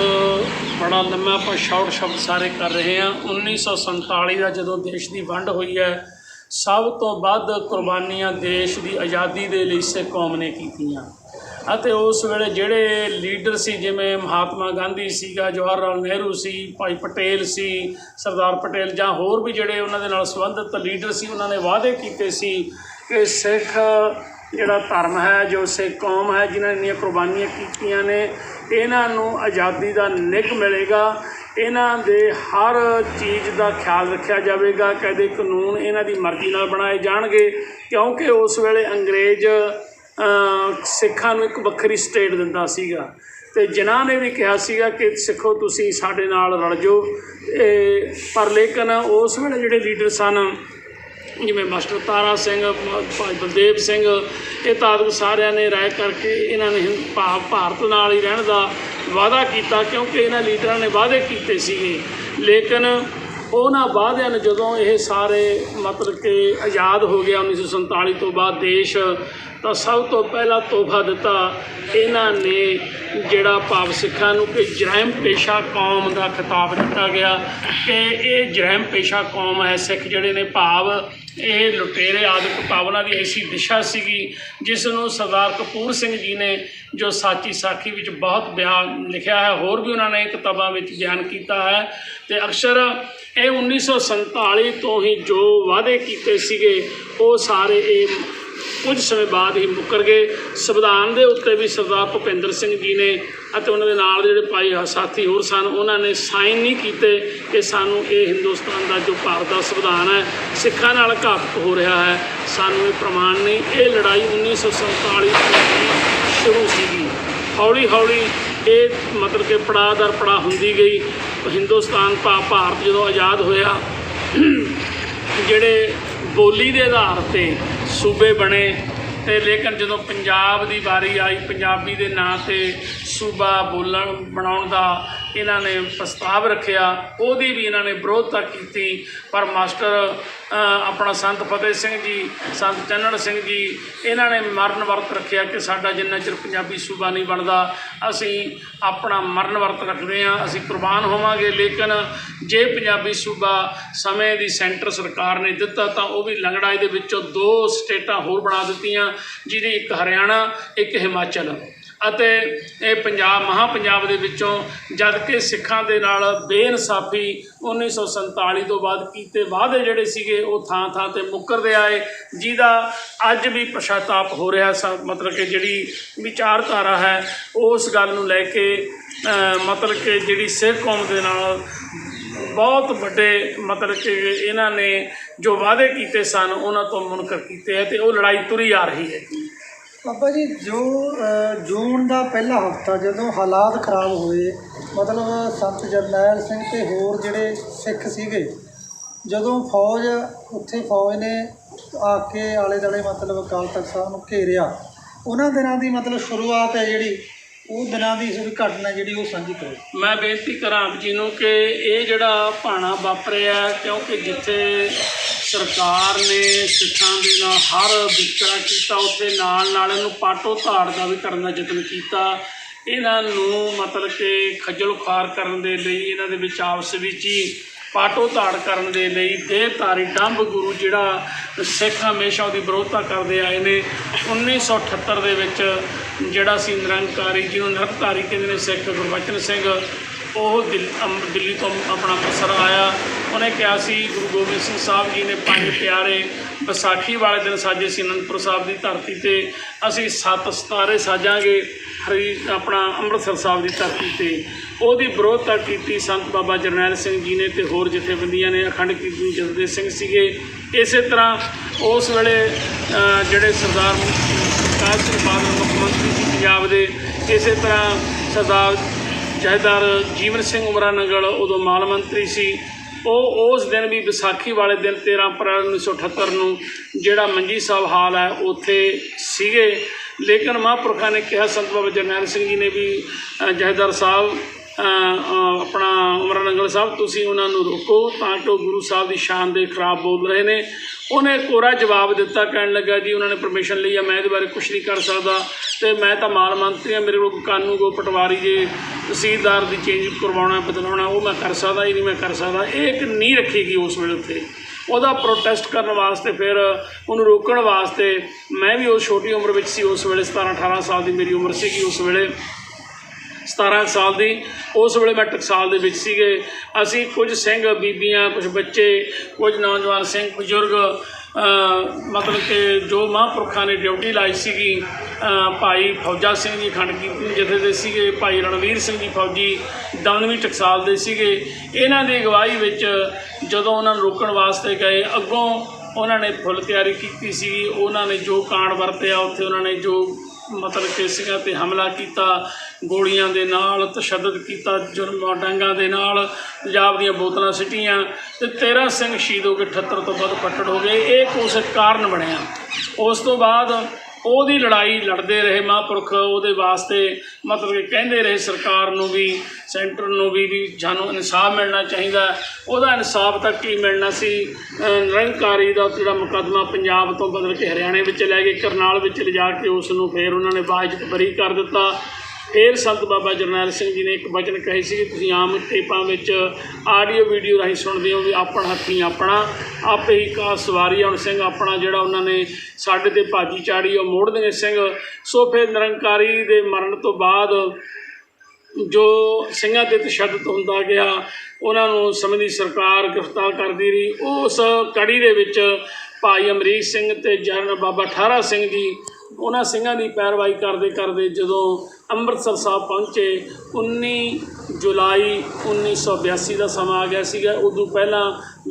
ਬੜਾ ਲੰਮਾ, ਆਪਾਂ ਸ਼ਾਰਟ ਸ਼ਬਦ ਸਾਰੇ ਕਰ ਰਹੇ ਹਾਂ। 1947 ਦਾ ਜਦੋਂ ਦੇਸ਼ ਦੀ ਵੰਡ ਹੋਈ ਹੈ, ਸਭ ਤੋਂ ਵੱਧ ਕੁਰਬਾਨੀਆਂ ਦੇਸ਼ ਦੀ ਆਜ਼ਾਦੀ ਦੇ ਲਈ ਸਿੱਖ ਕੌਮ ਨੇ ਕੀਤੀਆਂ ਅਤੇ ਉਸ ਵੇਲੇ ਜਿਹੜੇ ਲੀਡਰ ਸੀ, ਜਿਵੇਂ ਮਹਾਤਮਾ ਗਾਂਧੀ ਸੀਗਾ, ਜਵਾਹਰ ਲਾਲ ਨਹਿਰੂ ਸੀ, ਭਾਈ ਪਟੇਲ ਸੀ, ਸਰਦਾਰ ਪਟੇਲ ਜਾਂ ਹੋਰ ਵੀ ਜਿਹੜੇ ਉਹਨਾਂ ਦੇ ਨਾਲ ਸੰਬੰਧਿਤ ਲੀਡਰ ਸੀ, ਉਹਨਾਂ ਨੇ ਵਾਅਦੇ ਕੀਤੇ ਸੀ ਕਿ ਸਿੱਖ ਜਿਹੜਾ ਧਰਮ ਹੈ, ਜੋ ਸਿੱਖ ਕੌਮ ਹੈ, ਜਿਨ੍ਹਾਂ ਨੇ ਇੰਨੀਆਂ ਕੁਰਬਾਨੀਆਂ ਕੀਤੀਆਂ ਨੇ, ਇਹਨਾਂ ਨੂੰ ਆਜ਼ਾਦੀ ਦਾ ਨਿੱਘ ਮਿਲੇਗਾ, ਇਹਨਾਂ ਦੇ ਹਰ ਚੀਜ਼ ਦਾ ਖਿਆਲ ਰੱਖਿਆ ਜਾਵੇਗਾ, ਕਾਇਦੇ ਕਾਨੂੰਨ ਇਹਨਾਂ ਦੀ ਮਰਜ਼ੀ ਨਾਲ ਬਣਾਏ ਜਾਣਗੇ, ਕਿਉਂਕਿ ਉਸ ਵੇਲੇ ਅੰਗਰੇਜ਼ ਸਿੱਖਾਂ ਨੂੰ ਇੱਕ ਵੱਖਰੀ ਸਟੇਟ ਦਿੰਦਾ ਸੀਗਾ ਅਤੇ ਜਿਨ੍ਹਾਂ ਨੇ ਵੀ ਕਿਹਾ ਸੀਗਾ ਕਿ ਸਿੱਖੋ ਤੁਸੀਂ ਸਾਡੇ ਨਾਲ ਰਲ ਜਾਓ। ਪਰ ਲੇਕਿਨ ਉਸ ਵੇਲੇ ਜਿਹੜੇ ਲੀਡਰ ਸਨ, ਜਿਵੇਂ ਮਾਸਟਰ ਤਾਰਾ ਸਿੰਘ, ਭਾਈ ਬਲਦੇਵ ਸਿੰਘ, ਇਹ ਤਾਦਕ ਸਾਰਿਆਂ ਨੇ ਰਾਏ ਕਰਕੇ ਇਹਨਾਂ ਨੇ ਭਾਰਤ ਨਾਲ ਹੀ ਰਹਿਣ ਦਾ ਵਾਅਦਾ ਕੀਤਾ, ਕਿਉਂਕਿ ਇਹਨਾਂ ਲੀਡਰਾਂ ਨੇ ਵਾਅਦੇ ਕੀਤੇ ਸੀਗੇ। ਲੇਕਿਨ ਉਹਨਾਂ ਵਾਅਦਿਆਂ ਨੂੰ ਜਦੋਂ ਇਹ ਸਾਰੇ ਮਤਲਬ ਕਿ ਆਜ਼ਾਦ ਹੋ ਗਿਆ 1947 ਤੋਂ ਬਾਅਦ ਦੇਸ਼, ਤਾਂ ਸਭ ਤੋਂ ਪਹਿਲਾ ਤੋਹਫਾ ਦਿੱਤਾ ਇਹਨਾਂ ਨੇ, ਜਿਹੜਾ ਭਾਵ ਸਿੱਖਾਂ ਨੂੰ ਕਿ ਜਰੈਮ ਪੇਸ਼ਾ ਕੌਮ ਦਾ ਖਿਤਾਬ ਦਿੱਤਾ ਗਿਆ ਕਿ ਇਹ ਜਰੈਮ ਪੇਸ਼ਾ ਕੌਮ ਹੈ। ਸਿੱਖ ਜਿਹੜੇ ਨੇ, ਭਾਵ ਇਹ ਲੁਟੇਰੇ ਆਦਿਕ ਭਾਵਨਾ ਦੀ ਐਸੀ ਦਿਸ਼ਾ ਸੀਗੀ ਜਿਸ ਨੂੰ ਸਰਦਾਰ ਕਪੂਰ ਸਿੰਘ ਜੀ ਨੇ ਜੋ ਸਾਚੀ ਸਾਖੀ ਵਿੱਚ ਬਹੁਤ ਬਿਆਨ ਲਿਖਿਆ ਹੈ, ਹੋਰ ਵੀ ਉਹਨਾਂ ਨੇ ਕਿਤਾਬਾਂ ਵਿੱਚ ਬਿਆਨ ਕੀਤਾ ਹੈ। ਅਤੇ ਅਕਸਰ ਇਹ 1947 ਤੋਂ ਹੀ ਜੋ ਵਾਅਦੇ ਕੀਤੇ ਸੀਗੇ ਉਹ ਸਾਰੇ ਇਹ ਕੁਝ ਸਮੇਂ ਬਾਅਦ ਹੀ ਮੁੱਕਰ ਗਏ। ਸੰਵਿਧਾਨ ਦੇ ਉੱਤੇ ਵੀ ਸਰਦਾਰ ਭੁਪਿੰਦਰ ਸਿੰਘ ਜੀ ਨੇ ਅਤੇ ਉਹਨਾਂ ਦੇ ਨਾਲ ਜਿਹੜੇ ਭਾਈ ਸਾਥੀ ਹੋਰ ਸਨ, ਉਹਨਾਂ ਨੇ ਸਾਈਨ ਨਹੀਂ ਕੀਤੇ ਕਿ ਸਾਨੂੰ ਇਹ ਹਿੰਦੁਸਤਾਨ ਦਾ ਜੋ ਭਾਰਤ ਦਾ ਸੰਵਿਧਾਨ ਹੈ ਸਿੱਖਾਂ ਨਾਲ ਘਾਤਕ ਹੋ ਰਿਹਾ ਹੈ, ਸਾਨੂੰ ਇਹ ਪ੍ਰਮਾਣ ਨਹੀਂ। ਇਹ ਲੜਾਈ 1947 ਤੋਂ ਸ਼ੁਰੂ ਸੀਗੀ, ਹੌਲੀ ਹੌਲੀ ਇਹ ਮਤਲਬ ਕਿ ਪੜਾਅ ਦਰ ਪੜਾਅ ਹੁੰਦੀ ਗਈ। ਹਿੰਦੁਸਤਾਨ ਭਾਰਤ ਜਦੋਂ ਆਜ਼ਾਦ ਹੋਇਆ, ਜਿਹੜੇ ਬੋਲੀ ਦੇ ਆਧਾਰ 'ਤੇ ਸੂਬੇ ਬਣੇ ਅਤੇ ਲੇਕਿਨ ਜਦੋਂ ਪੰਜਾਬ ਦੀ ਵਾਰੀ ਆਈ, ਪੰਜਾਬੀ ਦੇ ਨਾਂ 'ਤੇ ਸੂਬਾ ਬਣਾਉਣ ਦਾ ਇਹਨਾਂ ਨੇ ਪ੍ਰਸਤਾਵ ਰੱਖਿਆ, ਉਹਦੀ ਵੀ ਇਹਨਾਂ ਨੇ ਵਿਰੋਧਤਾ ਕੀਤੀ। ਪਰ ਮਾਸਟਰ ਆਪਣਾ ਸੰਤ ਫਤਿਹ ਸਿੰਘ ਜੀ, ਸੰਤ ਚੰਨਣ ਸਿੰਘ ਜੀ, ਇਹਨਾਂ ਨੇ ਮਰਨ ਵਰਤ ਰੱਖਿਆ ਕਿ ਸਾਡਾ ਜਿੰਨਾ ਚਿਰ ਪੰਜਾਬੀ ਸੂਬਾ ਨਹੀਂ ਬਣਦਾ ਅਸੀਂ ਆਪਣਾ ਮਰਨ ਵਰਤ ਰੱਖਦੇ ਹਾਂ, ਅਸੀਂ ਕੁਰਬਾਨ ਹੋਵਾਂਗੇ। ਲੇਕਿਨ ਜੇ ਪੰਜਾਬੀ ਸੂਬਾ ਸਮੇਂ ਦੀ ਸੈਂਟਰ ਸਰਕਾਰ ਨੇ ਦਿੱਤਾ ਤਾਂ ਉਹ ਵੀ ਲੰਗੜਾ ਇਹਦੇ ਵਿੱਚੋਂ 2 ਸਟੇਟਾਂ ਹੋਰ ਬਣਾ ਦਿੱਤੀਆਂ, ਜਿਹਦੀ ਇੱਕ ਹਰਿਆਣਾ, ਇੱਕ ਹਿਮਾਚਲ। ਅਤੇ ਇਹ ਪੰਜਾਬ ਮਹਾਂ ਪੰਜਾਬ ਦੇ ਵਿੱਚੋਂ, ਜਦ ਕਿ ਸਿੱਖਾਂ ਦੇ ਨਾਲ ਬੇਇਨਸਾਫੀ 1947 ਤੋਂ ਬਾਅਦ ਕੀਤੇ ਵਾਅਦੇ ਜਿਹੜੇ ਸੀਗੇ ਉਹ ਥਾਂ ਥਾਂ 'ਤੇ ਮੁੱਕਰਦੇ ਆਏ, ਜਿਹਦਾ ਅੱਜ ਵੀ ਪਛਤਾਪ ਹੋ ਰਿਹਾ। ਮਤਲਬ ਕਿ ਜਿਹੜੀ ਵਿਚਾਰਧਾਰਾ ਹੈ ਉਸ ਗੱਲ ਨੂੰ ਲੈ ਕੇ ਮਤਲਬ ਕਿ ਜਿਹੜੀ ਸਿੱਖ ਕੌਮ ਦੇ ਨਾਲ ਬਹੁਤ ਵੱਡੇ ਮਤਲਬ ਕਿ ਇਹਨਾਂ ਨੇ ਜੋ ਵਾਅਦੇ ਕੀਤੇ ਸਨ ਉਹਨਾਂ ਤੋਂ ਮੁਨਕਰ ਕੀਤੇ ਹੈ ਅਤੇ ਉਹ ਲੜਾਈ ਤੁਰੀ ਆ ਰਹੀ ਹੈ। ਬਾਬਾ ਜੀ, ਜੋ ਜੂਨ ਦਾ ਪਹਿਲਾ ਹਫ਼ਤਾ ਜਦੋਂ ਹਾਲਾਤ ਖਰਾਬ ਹੋਏ, ਮਤਲਬ ਸੰਤ ਜਰਨੈਲ ਸਿੰਘ ਅਤੇ ਹੋਰ ਜਿਹੜੇ ਸਿੱਖ ਸੀਗੇ, ਜਦੋਂ ਫੌਜ ਨੇ ਆ ਕੇ ਆਲੇ ਦੁਆਲੇ ਮਤਲਬ ਅਕਾਲ ਤਖ਼ਤ ਸਾਹਿਬ ਨੂੰ ਘੇਰਿਆ, ਉਹਨਾਂ ਦਿਨਾਂ ਦੀ ਮਤਲਬ ਸ਼ੁਰੂਆਤ ਹੈ ਜਿਹੜੀ, ਉਹ ਦਿਨਾਂ ਦੀ ਘਟਨਾ ਜਿਹੜੀ ਉਹ ਸਾਂਝੀ ਕਰੋ। ਮੈਂ ਬੇਨਤੀ ਕਰਾਂ ਆਪ ਜੀ ਨੂੰ ਕਿ ਇਹ ਜਿਹੜਾ ਭਾਣਾ ਵਾਪਰਿਆ, ਕਿਉਂਕਿ ਜਿੱਥੇ ਸਰਕਾਰ ਨੇ ਸਿੱਖਾਂ ਦੇ ਨਾਲ ਹਰ ਵਿਤਕਰਾ ਕੀਤਾ, ਉੱਥੇ ਨਾਲ ਨਾਲ ਇਹਨੂੰ ਪਾਟੋ ਧਾੜ ਦਾ ਵੀ ਕਰਨ ਦਾ ਯਤਨ ਕੀਤਾ। ਇਹਨਾਂ ਨੂੰ ਮਤਲਬ ਕਿ ਖੱਜਲ ਖੁਆਰ ਕਰਨ ਦੇ ਲਈ, ਇਹਨਾਂ ਦੇ ਵਿੱਚ ਆਪਸ ਵਿੱਚ ਹੀ ਪਾਟੋ ਧਾੜ ਕਰਨ ਦੇ ਲਈ ਦੇਹਧਾਰੀ ਡੰਬ ਗੁਰੂ ਜਿਹੜਾ ਸਿੱਖ ਹਮੇਸ਼ਾ ਉਹਦੀ ਵਿਰੋਧਤਾ ਕਰਦੇ ਆਏ ਨੇ। 1978 ਦੇ ਵਿੱਚ ਜਿਹੜਾ ਸੀ ਨਿਰੰਕਾਰੀ, ਜਿਹਨੂੰ ਨਿਰੰਕਾਰੀ ਕਹਿੰਦੇ ਨੇ ਸਿੱਖ, ਗੁਰਬਚਨ ਸਿੰਘ, ਉਹ ਦਿੱਲੀ ਤੋਂ ਆਪਣਾ ਅੰਮ੍ਰਿਤਸਰ ਆਇਆ। ਉਹਨੇ ਕਿਹਾ ਸੀ ਗੁਰੂ ਗੋਬਿੰਦ ਸਿੰਘ ਸਾਹਿਬ ਜੀ ਨੇ 5 ਪਿਆਰੇ ਵਿਸਾਖੀ ਵਾਲੇ ਦਿਨ ਸਾਜੇ ਸੀ ਅਨੰਦਪੁਰ ਸਾਹਿਬ ਦੀ ਧਰਤੀ 'ਤੇ, ਅਸੀਂ 7 ਸਿਤਾਰੇ ਸਾਜਾਂਗੇ ਆਪਣਾ ਅੰਮ੍ਰਿਤਸਰ ਸਾਹਿਬ ਦੀ ਧਰਤੀ 'ਤੇ। ਉਹਦੀ ਵਿਰੋਧਤਾ ਕੀਤੀ ਸੰਤ ਬਾਬਾ ਜਰਨੈਲ ਸਿੰਘ ਜੀ ਨੇ ਅਤੇ ਹੋਰ ਜਥੇਬੰਦੀਆਂ ਨੇ। ਅਖੰਡ ਕੀਰਤਨੀ ਜਥੇਦਾਰ ਸਿੰਘ ਸੀਗੇ। ਇਸੇ ਤਰ੍ਹਾਂ ਉਸ ਵੇਲੇ ਜਿਹੜੇ ਸਰਦਾਰ ਪ੍ਰਕਾਸ਼ ਸਿੰਘ ਬਾਦਲ ਮੁੱਖ ਮੰਤਰੀ ਸੀ ਪੰਜਾਬ ਦੇ, ਇਸੇ ਤਰ੍ਹਾਂ ਸਰਦਾਰ ਜਥੇਦਾਰ ਜੀਵਨ ਸਿੰਘ ਉਮਰਾ ਨੰਗਲ ਉਦੋਂ ਮਾਲ ਮੰਤਰੀ ਸੀ। ਉਹ ਉਸ ਦਿਨ ਵੀ ਵਿਸਾਖੀ ਵਾਲੇ ਦਿਨ 13 ਅਪ੍ਰੈਲ 1978 ਨੂੰ ਜਿਹੜਾ ਮੰਜੀ ਸਾਹਿਬ ਹਾਲ ਹੈ ਉੱਥੇ ਸੀਗੇ। ਲੇਕਿਨ ਮਹਾਂਪੁਰਖਾਂ ਨੇ ਕਿਹਾ, ਸੰਤ ਬਾਬਾ ਜਰਨੈਲ ਸਿੰਘ ਜੀ ਨੇ ਵੀ, ਜਥੇਦਾਰ ਸਾਹਿਬ ਆਪਣਾ ਉਮਰਾ ਨੰਗਲ ਸਾਹਿਬ, ਤੁਸੀਂ ਉਹਨਾਂ ਨੂੰ ਰੋਕੋ ਤਾਂ ਕਿ ਉਹ ਗੁਰੂ ਸਾਹਿਬ ਦੀ ਸ਼ਾਨ ਦੇ ਖਿਲਾਫ ਬੋਲ ਰਹੇ ਨੇ। ਉਹਨੇ ਕੋਰਾ ਜਵਾਬ ਦਿੱਤਾ, ਕਹਿਣ ਲੱਗਾ ਜੀ ਉਹਨਾਂ ਨੇ ਪਰਮਿਸ਼ਨ ਲਈ ਆ, ਮੈਂ ਇਹਦੇ ਬਾਰੇ ਕੁਛ ਨਹੀਂ ਕਰ ਸਕਦਾ ਅਤੇ ਮੈਂ ਤਾਂ ਮਾਲ ਮੰਤਰੀ ਹਾਂ, ਮੇਰੇ ਕੋਲ ਕਾਨੂੰ ਕੋ ਪਟਵਾਰੀ ਜੇ ਤਹਿਸੀਲਦਾਰ ਦੀ ਚੇਂਜ ਕਰਵਾਉਣਾ ਬਦਲਾਉਣਾ ਉਹ ਮੈਂ ਕਰ ਸਕਦਾ ਹੀ ਨਹੀਂ, ਮੈਂ ਕਰ ਸਕਦਾ। ਇਹ ਇੱਕ ਨੀਂਹ ਰੱਖੀ ਗਈ ਉਸ ਵੇਲੇ ਉੱਥੇ। ਉਹਦਾ ਪ੍ਰੋਟੈਸਟ ਕਰਨ ਵਾਸਤੇ, ਫਿਰ ਉਹਨੂੰ ਰੋਕਣ ਵਾਸਤੇ, ਮੈਂ ਵੀ ਉਹ ਛੋਟੀ ਉਮਰ ਵਿੱਚ ਸੀ ਉਸ ਵੇਲੇ, 17-18 ਸਾਲ ਦੀ ਮੇਰੀ ਉਮਰ ਸੀਗੀ ਉਸ ਵੇਲੇ, 17 ਸਾਲ ਦੀ। ਉਸ ਵੇਲੇ ਮੈਂ ਟਕਸਾਲ ਦੇ ਵਿੱਚ ਸੀਗੇ। ਅਸੀਂ ਕੁਝ ਸਿੰਘ ਬੀਬੀਆਂ, ਕੁਝ ਬੱਚੇ, ਕੁਝ ਨੌਜਵਾਨ ਸਿੰਘ ਬਜ਼ੁਰਗ, ਮਤਲਬ ਕਿ ਜੋ ਮਹਾਂਪੁਰਖਾਂ ਨੇ ਡਿਊਟੀ ਲਾਈ ਸੀਗੀ, ਭਾਈ ਫੌਜਾ ਸਿੰਘ ਜੀ ਅਖੰਡ ਕੀਰਤਨੀ ਜਥੇ ਦੇ ਸੀਗੇ, ਭਾਈ ਰਣਵੀਰ ਸਿੰਘ ਜੀ ਫੌਜੀ ਦਮਨਵੀ ਟਕਸਾਲ ਦੇ ਸੀਗੇ। ਇਹਨਾਂ ਦੀ ਅਗਵਾਈ ਵਿੱਚ ਜਦੋਂ ਉਹਨਾਂ ਨੂੰ ਰੋਕਣ ਵਾਸਤੇ ਗਏ, ਅੱਗੋਂ ਉਹਨਾਂ ਨੇ ਫੁੱਲ ਤਿਆਰੀ ਕੀਤੀ ਸੀ। ਉਹਨਾਂ ਨੇ ਜੋ ਕਾਂਡ ਵਰਤਿਆ ਉੱਥੇ, ਉਹਨਾਂ ਨੇ ਜੋ ਮਤਲਬ ਕਿ ਸਿੰਘਾਂ 'ਤੇ ਹਮਲਾ ਕੀਤਾ, ਗੋਲੀਆਂ ਦੇ ਨਾਲ ਤਸ਼ੱਦਦ ਕੀਤਾ, ਜੁਰਮ ਡਾਂਗਾਂ ਦੇ ਨਾਲ ਪੰਜਾਬ ਦੀਆਂ ਬੋਤਲਾਂ ਸਿੱਟੀਆਂ ਅਤੇ 13 ਸਿੰਘ ਸ਼ਹੀਦ ਹੋ ਗਏ, 78 ਤੋਂ ਵੱਧ ਫੱਟੜ ਹੋ ਗਏ। ਇਹ ਕੁਛ ਕਾਰਨ ਬਣਿਆ। ਉਸ ਤੋਂ ਬਾਅਦ ਉਹਦੀ ਲੜਾਈ ਲੜਦੇ ਰਹੇ ਮਹਾਂਪੁਰਖ, ਉਹਦੇ ਵਾਸਤੇ ਮਤਲਬ ਕਿ ਕਹਿੰਦੇ ਰਹੇ ਸਰਕਾਰ ਨੂੰ ਵੀ, ਸੈਂਟਰ ਨੂੰ ਵੀ ਸਾਨੂੰ ਇਨਸਾਫ ਮਿਲਣਾ ਚਾਹੀਦਾ। ਉਹਦਾ ਇਨਸਾਫ ਤੱਕ ਕੀ ਮਿਲਣਾ ਸੀ। ਨਿਰੰਕਾਰੀ ਦਾ ਜਿਹੜਾ ਮੁਕੱਦਮਾ ਪੰਜਾਬ ਤੋਂ ਬਦਲ ਕੇ ਹਰਿਆਣੇ ਵਿੱਚ ਲੈ ਗਏ, ਕਰਨਾਲ ਵਿੱਚ ਲਿਜਾ ਕੇ ਉਸ ਨੂੰ ਫਿਰ ਉਹਨਾਂ ਨੇ ਬਾਅਦ ਬਰੀ ਕਰ ਦਿੱਤਾ। ਫਿਰ ਸੰਤ ਬਾਬਾ ਜਰਨੈਲ ਸਿੰਘ ਜੀ ਨੇ ਇੱਕ ਵਚਨ ਕਹੇ ਸੀ ਕਿ ਤੁਸੀਂ ਆਮ ਟੇਪਾਂ ਵਿੱਚ ਆਡੀਓ ਵੀਡੀਓ ਰਾਹੀਂ ਸੁਣਦੇ ਹੋ ਵੀ ਆਪਣ ਹੱਥੀਂ ਆਪਣਾ ਆਪੇ ਹੀ ਕਾ ਸਵਾਰੀ। ਹੁਣ ਸਿੰਘ ਆਪਣਾ ਜਿਹੜਾ ਉਹਨਾਂ ਨੇ ਸਾਡੇ 'ਤੇ ਭਾਜੀ ਚਾੜੀ ਉਹ ਮੋੜ ਦੇਣੇ ਸਿੰਘ। ਸੋ ਫਿਰ ਨਿਰੰਕਾਰੀ ਦੇ ਮਰਨ ਤੋਂ ਬਾਅਦ ਜੋ ਸਿੰਘਾਂ 'ਤੇ ਤਸ਼ੱਦਦ ਹੁੰਦਾ ਗਿਆ, ਉਹਨਾਂ ਨੂੰ ਸਮੇਂ ਦੀ ਸਰਕਾਰ ਗ੍ਰਿਫਤਾਰ ਕਰਦੀ ਰਹੀ। ਉਸ ਕੜੀ ਦੇ ਵਿੱਚ ਭਾਈ ਅਮਰੀਕ ਸਿੰਘ ਅਤੇ ਜਰਨਲ ਬਾਬਾ ਠਾਰਾ ਸਿੰਘ ਜੀ ਉਹਨਾਂ ਸਿੰਘਾਂ ਦੀ ਪੈਰਵਾਈ ਕਰਦੇ ਕਰਦੇ ਜਦੋਂ ਅੰਮ੍ਰਿਤਸਰ ਸਾਹਿਬ ਪਹੁੰਚੇ, 19 ਜੁਲਾਈ 1982 ਦਾ ਸਮਾਂ ਆ ਗਿਆ ਸੀਗਾ। ਉਦੋਂ ਪਹਿਲਾਂ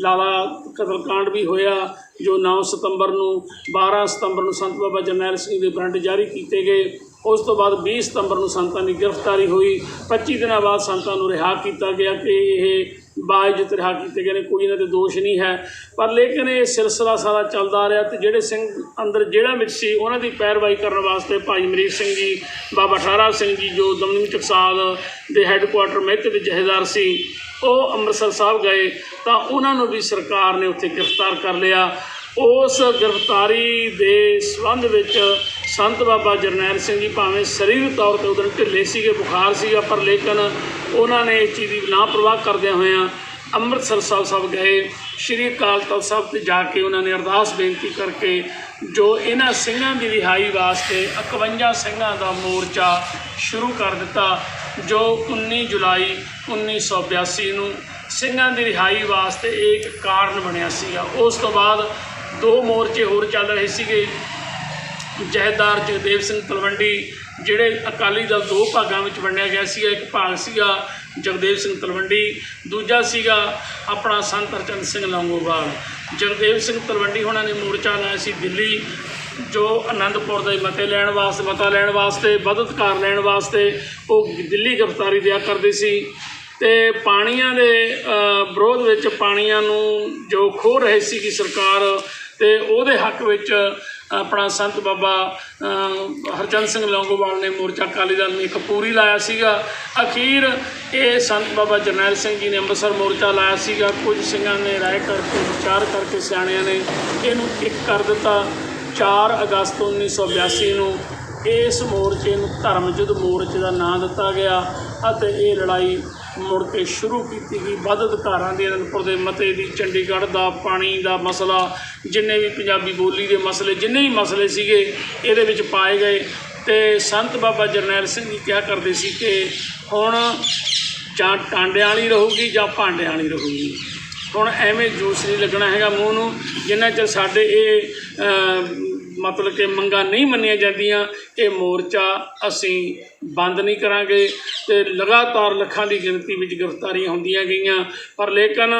ਲਾਲਾ ਕਤਲਕਾਂਡ ਵੀ ਹੋਇਆ, ਜੋ 9 ਸਤੰਬਰ ਨੂੰ 12 ਸਤੰਬਰ ਨੂੰ ਸੰਤ ਬਾਬਾ ਜਰਨੈਲ ਸਿੰਘ ਦੇ ਵਾਰੰਟ ਜਾਰੀ ਕੀਤੇ ਗਏ। ਉਸ ਤੋਂ ਬਾਅਦ 20 ਸਤੰਬਰ ਨੂੰ ਸੰਤਾਂ ਦੀ ਗ੍ਰਿਫਤਾਰੀ ਹੋਈ। 25 ਦਿਨਾਂ ਬਾਅਦ ਸੰਤਾਂ ਨੂੰ ਰਿਹਾ ਕੀਤਾ ਗਿਆ ਕਿ ਇਹ ਬਾਇਜ਼ਤ ਰਿਹਾ ਕੀਤੇ ਗਏ ਨੇ, ਕੋਈ ਇਹਨਾਂ 'ਤੇ ਦੋਸ਼ ਨਹੀਂ ਹੈ। ਪਰ ਲੇਕਿਨ ਇਹ ਸਿਲਸਿਲਾ ਸਾਰਾ ਚੱਲਦਾ ਰਿਹਾ ਅਤੇ ਜਿਹੜੇ ਸਿੰਘ ਅੰਦਰ ਜੇਲ੍ਹਾਂ ਵਿੱਚ ਸੀ ਉਹਨਾਂ ਦੀ ਪੈਰਵਾਈ ਕਰਨ ਵਾਸਤੇ ਭਾਈ ਅਮਰੀਕ ਸਿੰਘ ਜੀ, ਬਾਬਾ ਠਾਰਾ ਸਿੰਘ ਜੀ ਜੋ ਦਮਦਮੀ ਟਕਸਾਲ ਦੇ ਹੈੱਡਕੁਆਟਰ ਮਹਿਤੇ ਦੇ ਜਥੇਦਾਰ ਸੀ, ਉਹ ਅੰਮ੍ਰਿਤਸਰ ਸਾਹਿਬ ਗਏ ਤਾਂ ਉਹਨਾਂ ਨੂੰ ਵੀ ਸਰਕਾਰ ਨੇ ਉੱਥੇ ਗ੍ਰਿਫਤਾਰ ਕਰ ਲਿਆ। ਉਸ ਗ੍ਰਿਫਤਾਰੀ ਦੇ ਸੰਬੰਧ ਵਿੱਚ ਸੰਤ ਬਾਬਾ ਜਰਨੈਲ ਸਿੰਘ ਜੀ ਭਾਵੇਂ ਸਰੀਰਕ ਤੌਰ 'ਤੇ ਉਦੋਂ ਢਿੱਲੇ ਸੀਗੇ, ਬੁਖਾਰ ਸੀਗਾ, ਪਰ ਲੇਕਿਨ ਉਹਨਾਂ ਨੇ ਇਸ ਚੀਜ਼ ਦੀ ਲਾਪਰਵਾਹ ਕਰਦਿਆਂ ਹੋਇਆਂ ਅੰਮ੍ਰਿਤਸਰ ਸਾਹਿਬ ਗਏ। ਸ਼੍ਰੀ ਅਕਾਲ ਤਖ਼ਤ ਸਾਹਿਬ 'ਤੇ ਜਾ ਕੇ ਉਹਨਾਂ ਨੇ ਅਰਦਾਸ ਬੇਨਤੀ ਕਰਕੇ ਜੋ ਇਹਨਾਂ ਸਿੰਘਾਂ ਦੀ ਰਿਹਾਈ ਵਾਸਤੇ 51 ਸਿੰਘਾਂ ਦਾ ਮੋਰਚਾ ਸ਼ੁਰੂ ਕਰ ਦਿੱਤਾ, ਜੋ 19 ਜੁਲਾਈ 1982 ਨੂੰ ਸਿੰਘਾਂ ਦੀ ਰਿਹਾਈ ਵਾਸਤੇ ਇਹ ਇੱਕ ਕਾਰਨ ਬਣਿਆ ਸੀਗਾ। ਉਸ ਤੋਂ ਬਾਅਦ 2 ਮੋਰਚੇ ਹੋਰ ਚੱਲ ਰਹੇ ਸੀਗੇ। ਜਥੇਦਾਰ ਜਗਦੇਵ ਸਿੰਘ ਤਲਵੰਡੀ, ਜਿਹੜੇ ਅਕਾਲੀ ਦਲ 2 ਭਾਗਾਂ ਵਿੱਚ ਵੰਡਿਆ ਗਿਆ ਸੀਗਾ, ਇੱਕ ਭਾਗ ਸੀਗਾ ਜਗਦੇਵ ਸਿੰਘ ਤਲਵੰਡੀ, ਦੂਜਾ ਸੀਗਾ ਆਪਣਾ ਸੰਤ ਹਰਚੰਦ ਸਿੰਘ ਲੌਂਗੋਵਾਲ। ਜਗਦੇਵ ਸਿੰਘ ਤਲਵੰਡੀ ਹੋਣਾ ਨੇ ਮੋਰਚਾ ਲਾਇਆ ਸੀ ਦਿੱਲੀ, ਜੋ ਆਨੰਦਪੁਰ ਦੇ ਮਤਾ ਲੈਣ ਵਾਸਤੇ ਵੱਧ ਅਧਿਕਾਰ ਲੈਣ ਵਾਸਤੇ ਉਹ ਦਿੱਲੀ ਗ੍ਰਿਫਤਾਰੀ ਦਿਆ ਕਰਦੇ ਸੀ। ਅਤੇ ਪਾਣੀਆਂ ਦੇ ਵਿਰੋਧ ਵਿੱਚ ਪਾਣੀਆਂ ਨੂੰ ਜੋ ਖੋਹ ਰਹੇ ਸੀਗੀ ਸਰਕਾਰ, ਅਤੇ ਉਹਦੇ ਹੱਕ ਵਿੱਚ ਆਪਣਾ ਸੰਤ ਬਾਬਾ ਹਰਚੰਦ ਸਿੰਘ ਲੌਂਗੋਵਾਲ ਨੇ ਮੋਰਚਾ ਅਕਾਲੀ ਦਲ ਨੇ ਇੱਕ ਪੂਰੀ ਲਾਇਆ ਸੀਗਾ। ਅਖੀਰ ਇਹ ਸੰਤ ਬਾਬਾ ਜਰਨੈਲ ਸਿੰਘ ਜੀ ਨੇ ਅੰਮ੍ਰਿਤਸਰ ਮੋਰਚਾ ਲਾਇਆ ਸੀਗਾ। ਕੁਝ ਸਿੰਘਾਂ ਨੇ ਰਾਏ ਕਰਕੇ ਵਿਚਾਰ ਕਰਕੇ ਸਿਆਣਿਆਂ ਨੇ ਇਹਨੂੰ ਇੱਕ ਕਰ ਦਿੱਤਾ। 4 ਅਗਸਤ 1982 ਨੂੰ ਇਸ ਮੋਰਚੇ ਨੂੰ ਧਰਮ ਯੁੱਧ ਮੋਰਚੇ ਦਾ ਨਾਂ ਦਿੱਤਾ ਗਿਆ ਅਤੇ ਇਹ ਲੜਾਈ ਮੁੜ ਕੇ ਸ਼ੁਰੂ ਕੀਤੀ ਗਈ। ਵੱਧ ਅਧਿਕਾਰਾਂ ਦੇ ਅਨੰਦਪੁਰ ਦੇ ਮਤੇ ਦੀ, ਚੰਡੀਗੜ੍ਹ ਦਾ ਪਾਣੀ ਦਾ ਮਸਲਾ, ਜਿੰਨੇ ਵੀ ਪੰਜਾਬੀ ਬੋਲੀ ਦੇ ਮਸਲੇ, ਜਿੰਨੇ ਵੀ ਮਸਲੇ ਸੀਗੇ ਇਹਦੇ ਵਿੱਚ ਪਾਏ ਗਏ। ਅਤੇ ਸੰਤ ਬਾਬਾ ਜਰਨੈਲ ਸਿੰਘ ਜੀ ਕਿਹਾ ਕਰਦੇ ਸੀ ਕਿ ਹੁਣ ਜਾਂ ਟਾਂਡਿਆਂ ਵਾਲੀ ਰਹੂਗੀ ਜਾਂ ਭਾਂਡਿਆਂ ਵਾਲੀ ਰਹੂਗੀ। ਹੁਣ ਐਵੇਂ ਜੂਸ ਨਹੀਂ ਲੱਗਣਾ ਹੈਗਾ ਮੂੰਹ ਨੂੰ, ਜਿੰਨਾ ਚਿਰ ਸਾਡੇ ਇਹ ਮਤਲਬ ਕਿ ਮੰਗਾਂ ਨਹੀਂ ਮੰਨੀਆਂ ਜਾਂਦੀਆਂ, ਇਹ ਮੋਰਚਾ ਅਸੀਂ ਬੰਦ ਨਹੀਂ ਕਰਾਂਗੇ। ਅਤੇ ਲਗਾਤਾਰ ਲੱਖਾਂ ਦੀ ਗਿਣਤੀ ਵਿੱਚ ਗ੍ਰਿਫਤਾਰੀਆਂ ਹੁੰਦੀਆਂ ਗਈਆਂ, ਪਰ ਲੇਕਿਨ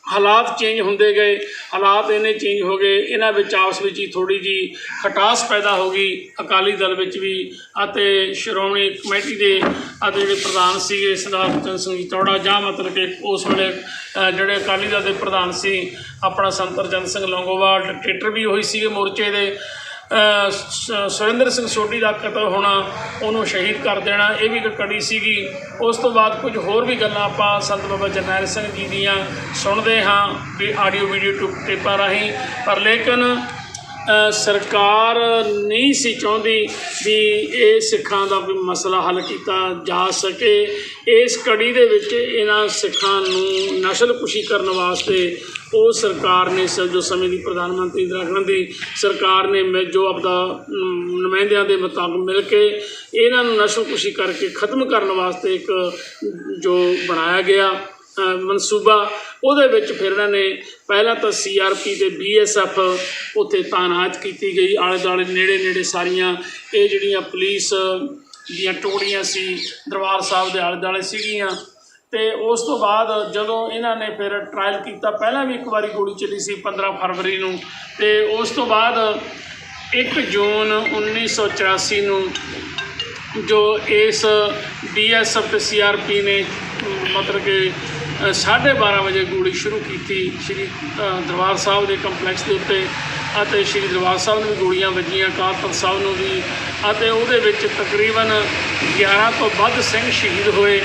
ਹਾਲਾਤ ਚੇਂਜ ਹੁੰਦੇ ਗਏ। ਹਾਲਾਤ ਇੰਨੇ ਚੇਂਜ ਹੋ ਗਏ, ਇਹਨਾਂ ਵਿੱਚ ਆਪਸ ਵਿੱਚ ਹੀ ਥੋੜ੍ਹੀ ਜਿਹੀ ਖਟਾਸ ਪੈਦਾ ਹੋ ਗਈ ਅਕਾਲੀ ਦਲ ਵਿੱਚ ਵੀ, ਅਤੇ ਸ਼੍ਰੋਮਣੀ ਕਮੇਟੀ ਦੇ ਅਤੇ ਜਿਹੜੇ ਪ੍ਰਧਾਨ ਸੀਗੇ ਸਰਦਾਰ ਹਰਚੰਦ ਸਿੰਘ ਜੀ ਤੌੜਾ, ਜਾਂ ਮਤਲਬ ਕਿ ਉਸ ਵੇਲੇ ਜਿਹੜੇ ਅਕਾਲੀ ਦਲ ਦੇ ਪ੍ਰਧਾਨ ਸੀ ਆਪਣਾ ਸੰਤ ਹਰਚੰਦ ਸਿੰਘ ਲੌਂਗੋਵਾਲ, ਡਿਕਟੇਟਰ ਵੀ ਉਹੀ ਸੀਗੇ ਮੋਰਚੇ ਦੇ। ਸੁਰਿੰਦਰ ਸਿੰਘ ਸੋਢੀ ਦਾ ਕਤਲ ਹੋਣਾ, ਉਹਨੂੰ ਸ਼ਹੀਦ ਕਰ ਦੇਣਾ, ਇਹ ਵੀ ਇੱਕ ਕੜੀ ਸੀਗੀ। ਉਸ ਤੋਂ ਬਾਅਦ ਕੁਝ ਹੋਰ ਵੀ ਗੱਲਾਂ ਆਪਾਂ ਸੰਤ ਬਾਬਾ ਜਰਨੈਲ ਸਿੰਘ ਜੀ ਦੀਆਂ ਸੁਣਦੇ ਹਾਂ ਵੀ ਆਡੀਓ ਵੀਡੀਓ ਟੇਪਾਂ ਰਾਹੀਂ, ਪਰ ਲੇਕਿਨ ਸਰਕਾਰ ਨਹੀਂ ਸੀ ਚਾਹੁੰਦੀ ਵੀ ਇਹ ਸਿੱਖਾਂ ਦਾ ਵੀ ਮਸਲਾ ਹੱਲ ਕੀਤਾ ਜਾ ਸਕੇ। ਇਸ ਕੜੀ ਦੇ ਵਿੱਚ ਇਹਨਾਂ ਸਿੱਖਾਂ ਨੂੰ ਨਸਲਕੁਸ਼ੀ ਕਰਨ ਵਾਸਤੇ ਉਹ ਸਰਕਾਰ ਨੇ ਜੋ ਸਮੇਂ ਦੀ ਪ੍ਰਧਾਨ ਮੰਤਰੀ ਇੰਦਰਾ ਗਾਂਧੀ ਸਰਕਾਰ ਨੇ ਜੋ ਆਪਦਾ ਨੁਮਾਇੰਦਿਆਂ ਦੇ ਮੁਤਾਬਕ ਮਿਲ ਕੇ ਇਹਨਾਂ ਨੂੰ ਨਸਲਕੁਸ਼ੀ ਕਰਕੇ ਖ਼ਤਮ ਕਰਨ ਵਾਸਤੇ ਇੱਕ ਜੋ ਬਣਾਇਆ ਗਿਆ ਮਨਸੂਬਾ, ਉਹਦੇ ਵਿੱਚ ਫਿਰ ਇਹਨਾਂ ਨੇ ਪਹਿਲਾਂ ਤਾਂ CRP ਅਤੇ BSF ਉੱਥੇ ਤਾਇਨਾਤ ਕੀਤੀ ਗਈ। ਆਲੇ ਦੁਆਲੇ ਨੇੜੇ ਸਾਰੀਆਂ ਇਹ ਜਿਹੜੀਆਂ ਪੁਲਿਸ ਦੀਆਂ ਟੋਲੀਆਂ ਸੀ ਦਰਬਾਰ ਸਾਹਿਬ ਦੇ ਆਲੇ ਦੁਆਲੇ ਸੀਗੀਆਂ। ਅਤੇ ਉਸ ਤੋਂ ਬਾਅਦ ਜਦੋਂ ਇਹਨਾਂ ਨੇ ਫਿਰ ਟਰਾਇਲ ਕੀਤਾ, ਪਹਿਲਾਂ ਵੀ ਇੱਕ ਵਾਰੀ ਗੋਲੀ ਚੱਲੀ ਸੀ 15 ਫਰਵਰੀ ਨੂੰ, ਅਤੇ ਉਸ ਤੋਂ ਬਾਅਦ 1 ਜੂਨ 1984 ਨੂੰ ਜੋ ਇਸ BSF ਅਤੇ CRP ਨੇ ਮਤਲਬ ਕਿ 12:30 ਵਜੇ ਗੋਲੀ ਸ਼ੁਰੂ ਕੀਤੀ ਸ਼੍ਰੀ ਦਰਬਾਰ ਸਾਹਿਬ ਦੇ ਕੰਪਲੈਕਸ ਦੇ ਉੱਤੇ, ਅਤੇ ਸ਼੍ਰੀ ਦਰਬਾਰ ਸਾਹਿਬ ਨੂੰ ਵੀ ਗੋਲੀਆਂ ਵੱਜੀਆਂ, ਅਕਾਲ ਤਖ਼ਤ ਸਾਹਿਬ ਨੂੰ ਵੀ, ਅਤੇ ਉਹਦੇ ਵਿੱਚ ਤਕਰੀਬਨ 11 ਤੋਂ ਵੱਧ ਸਿੰਘ ਸ਼ਹੀਦ ਹੋਏ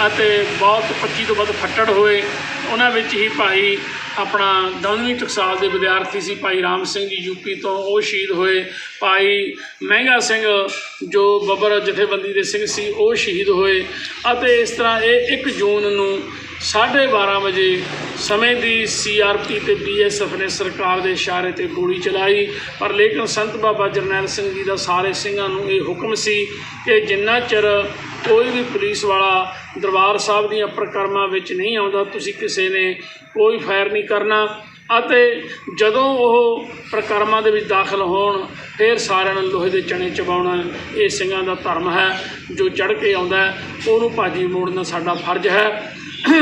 ਅਤੇ ਬਹੁਤ 25 ਤੋਂ ਵੱਧ ਫੱਟੜ ਹੋਏ। ਉਹਨਾਂ ਵਿੱਚ ਹੀ ਭਾਈ ਆਪਣਾ ਦਮਦਮੀ ਟਕਸਾਲ ਦੇ ਵਿਦਿਆਰਥੀ ਸੀ ਭਾਈ ਰਾਮ ਸਿੰਘ ਜੀ UP ਤੋਂ, ਉਹ ਸ਼ਹੀਦ ਹੋਏ। ਭਾਈ ਮਹਿੰਗਾ ਸਿੰਘ ਜੋ ਬੱਬਰ ਜਥੇਬੰਦੀ ਦੇ ਸਿੰਘ ਸੀ, ਉਹ ਸ਼ਹੀਦ ਹੋਏ। ਅਤੇ ਇਸ ਤਰ੍ਹਾਂ ਇਹ 1 ਜੂਨ ਨੂੰ 12:30 ਵਜੇ ਸਮੇਂ ਦੀ CRP ਅਤੇ BSF ਨੇ ਸਰਕਾਰ ਦੇ ਇਸ਼ਾਰੇ 'ਤੇ ਗੋਲੀ ਚਲਾਈ। ਪਰ ਲੇਕਿਨ ਸੰਤ ਬਾਬਾ ਜਰਨੈਲ ਸਿੰਘ ਜੀ ਦਾ ਸਾਰੇ ਸਿੰਘਾਂ ਨੂੰ ਇਹ ਹੁਕਮ ਸੀ ਕਿ ਜਿੰਨਾ ਚਿਰ ਕੋਈ ਵੀ ਪੁਲਿਸ ਵਾਲਾ ਦਰਬਾਰ ਸਾਹਿਬ ਦੀਆਂ ਪ੍ਰਕਰਮਾਂ ਵਿੱਚ ਨਹੀਂ ਆਉਂਦਾ, ਤੁਸੀਂ ਕਿਸੇ ਨੇ ਕੋਈ ਫਾਇਰ ਨਹੀਂ ਕਰਨਾ, ਅਤੇ ਜਦੋਂ ਉਹ ਪ੍ਰਕਰਮਾਂ ਦੇ ਵਿੱਚ ਦਾਖਲ ਹੋਣ ਫਿਰ ਸਾਰਿਆਂ ਨੂੰ ਲੋਹੇ ਦੇ ਚਣੇ ਚਬਾਉਣਾ ਇਹ ਸਿੰਘਾਂ ਦਾ ਧਰਮ ਹੈ। ਜੋ ਚੜ੍ਹ ਕੇ ਆਉਂਦਾ ਉਹਨੂੰ ਭਾਜੀ ਮੋੜਨਾ ਸਾਡਾ ਫਰਜ਼ ਹੈ।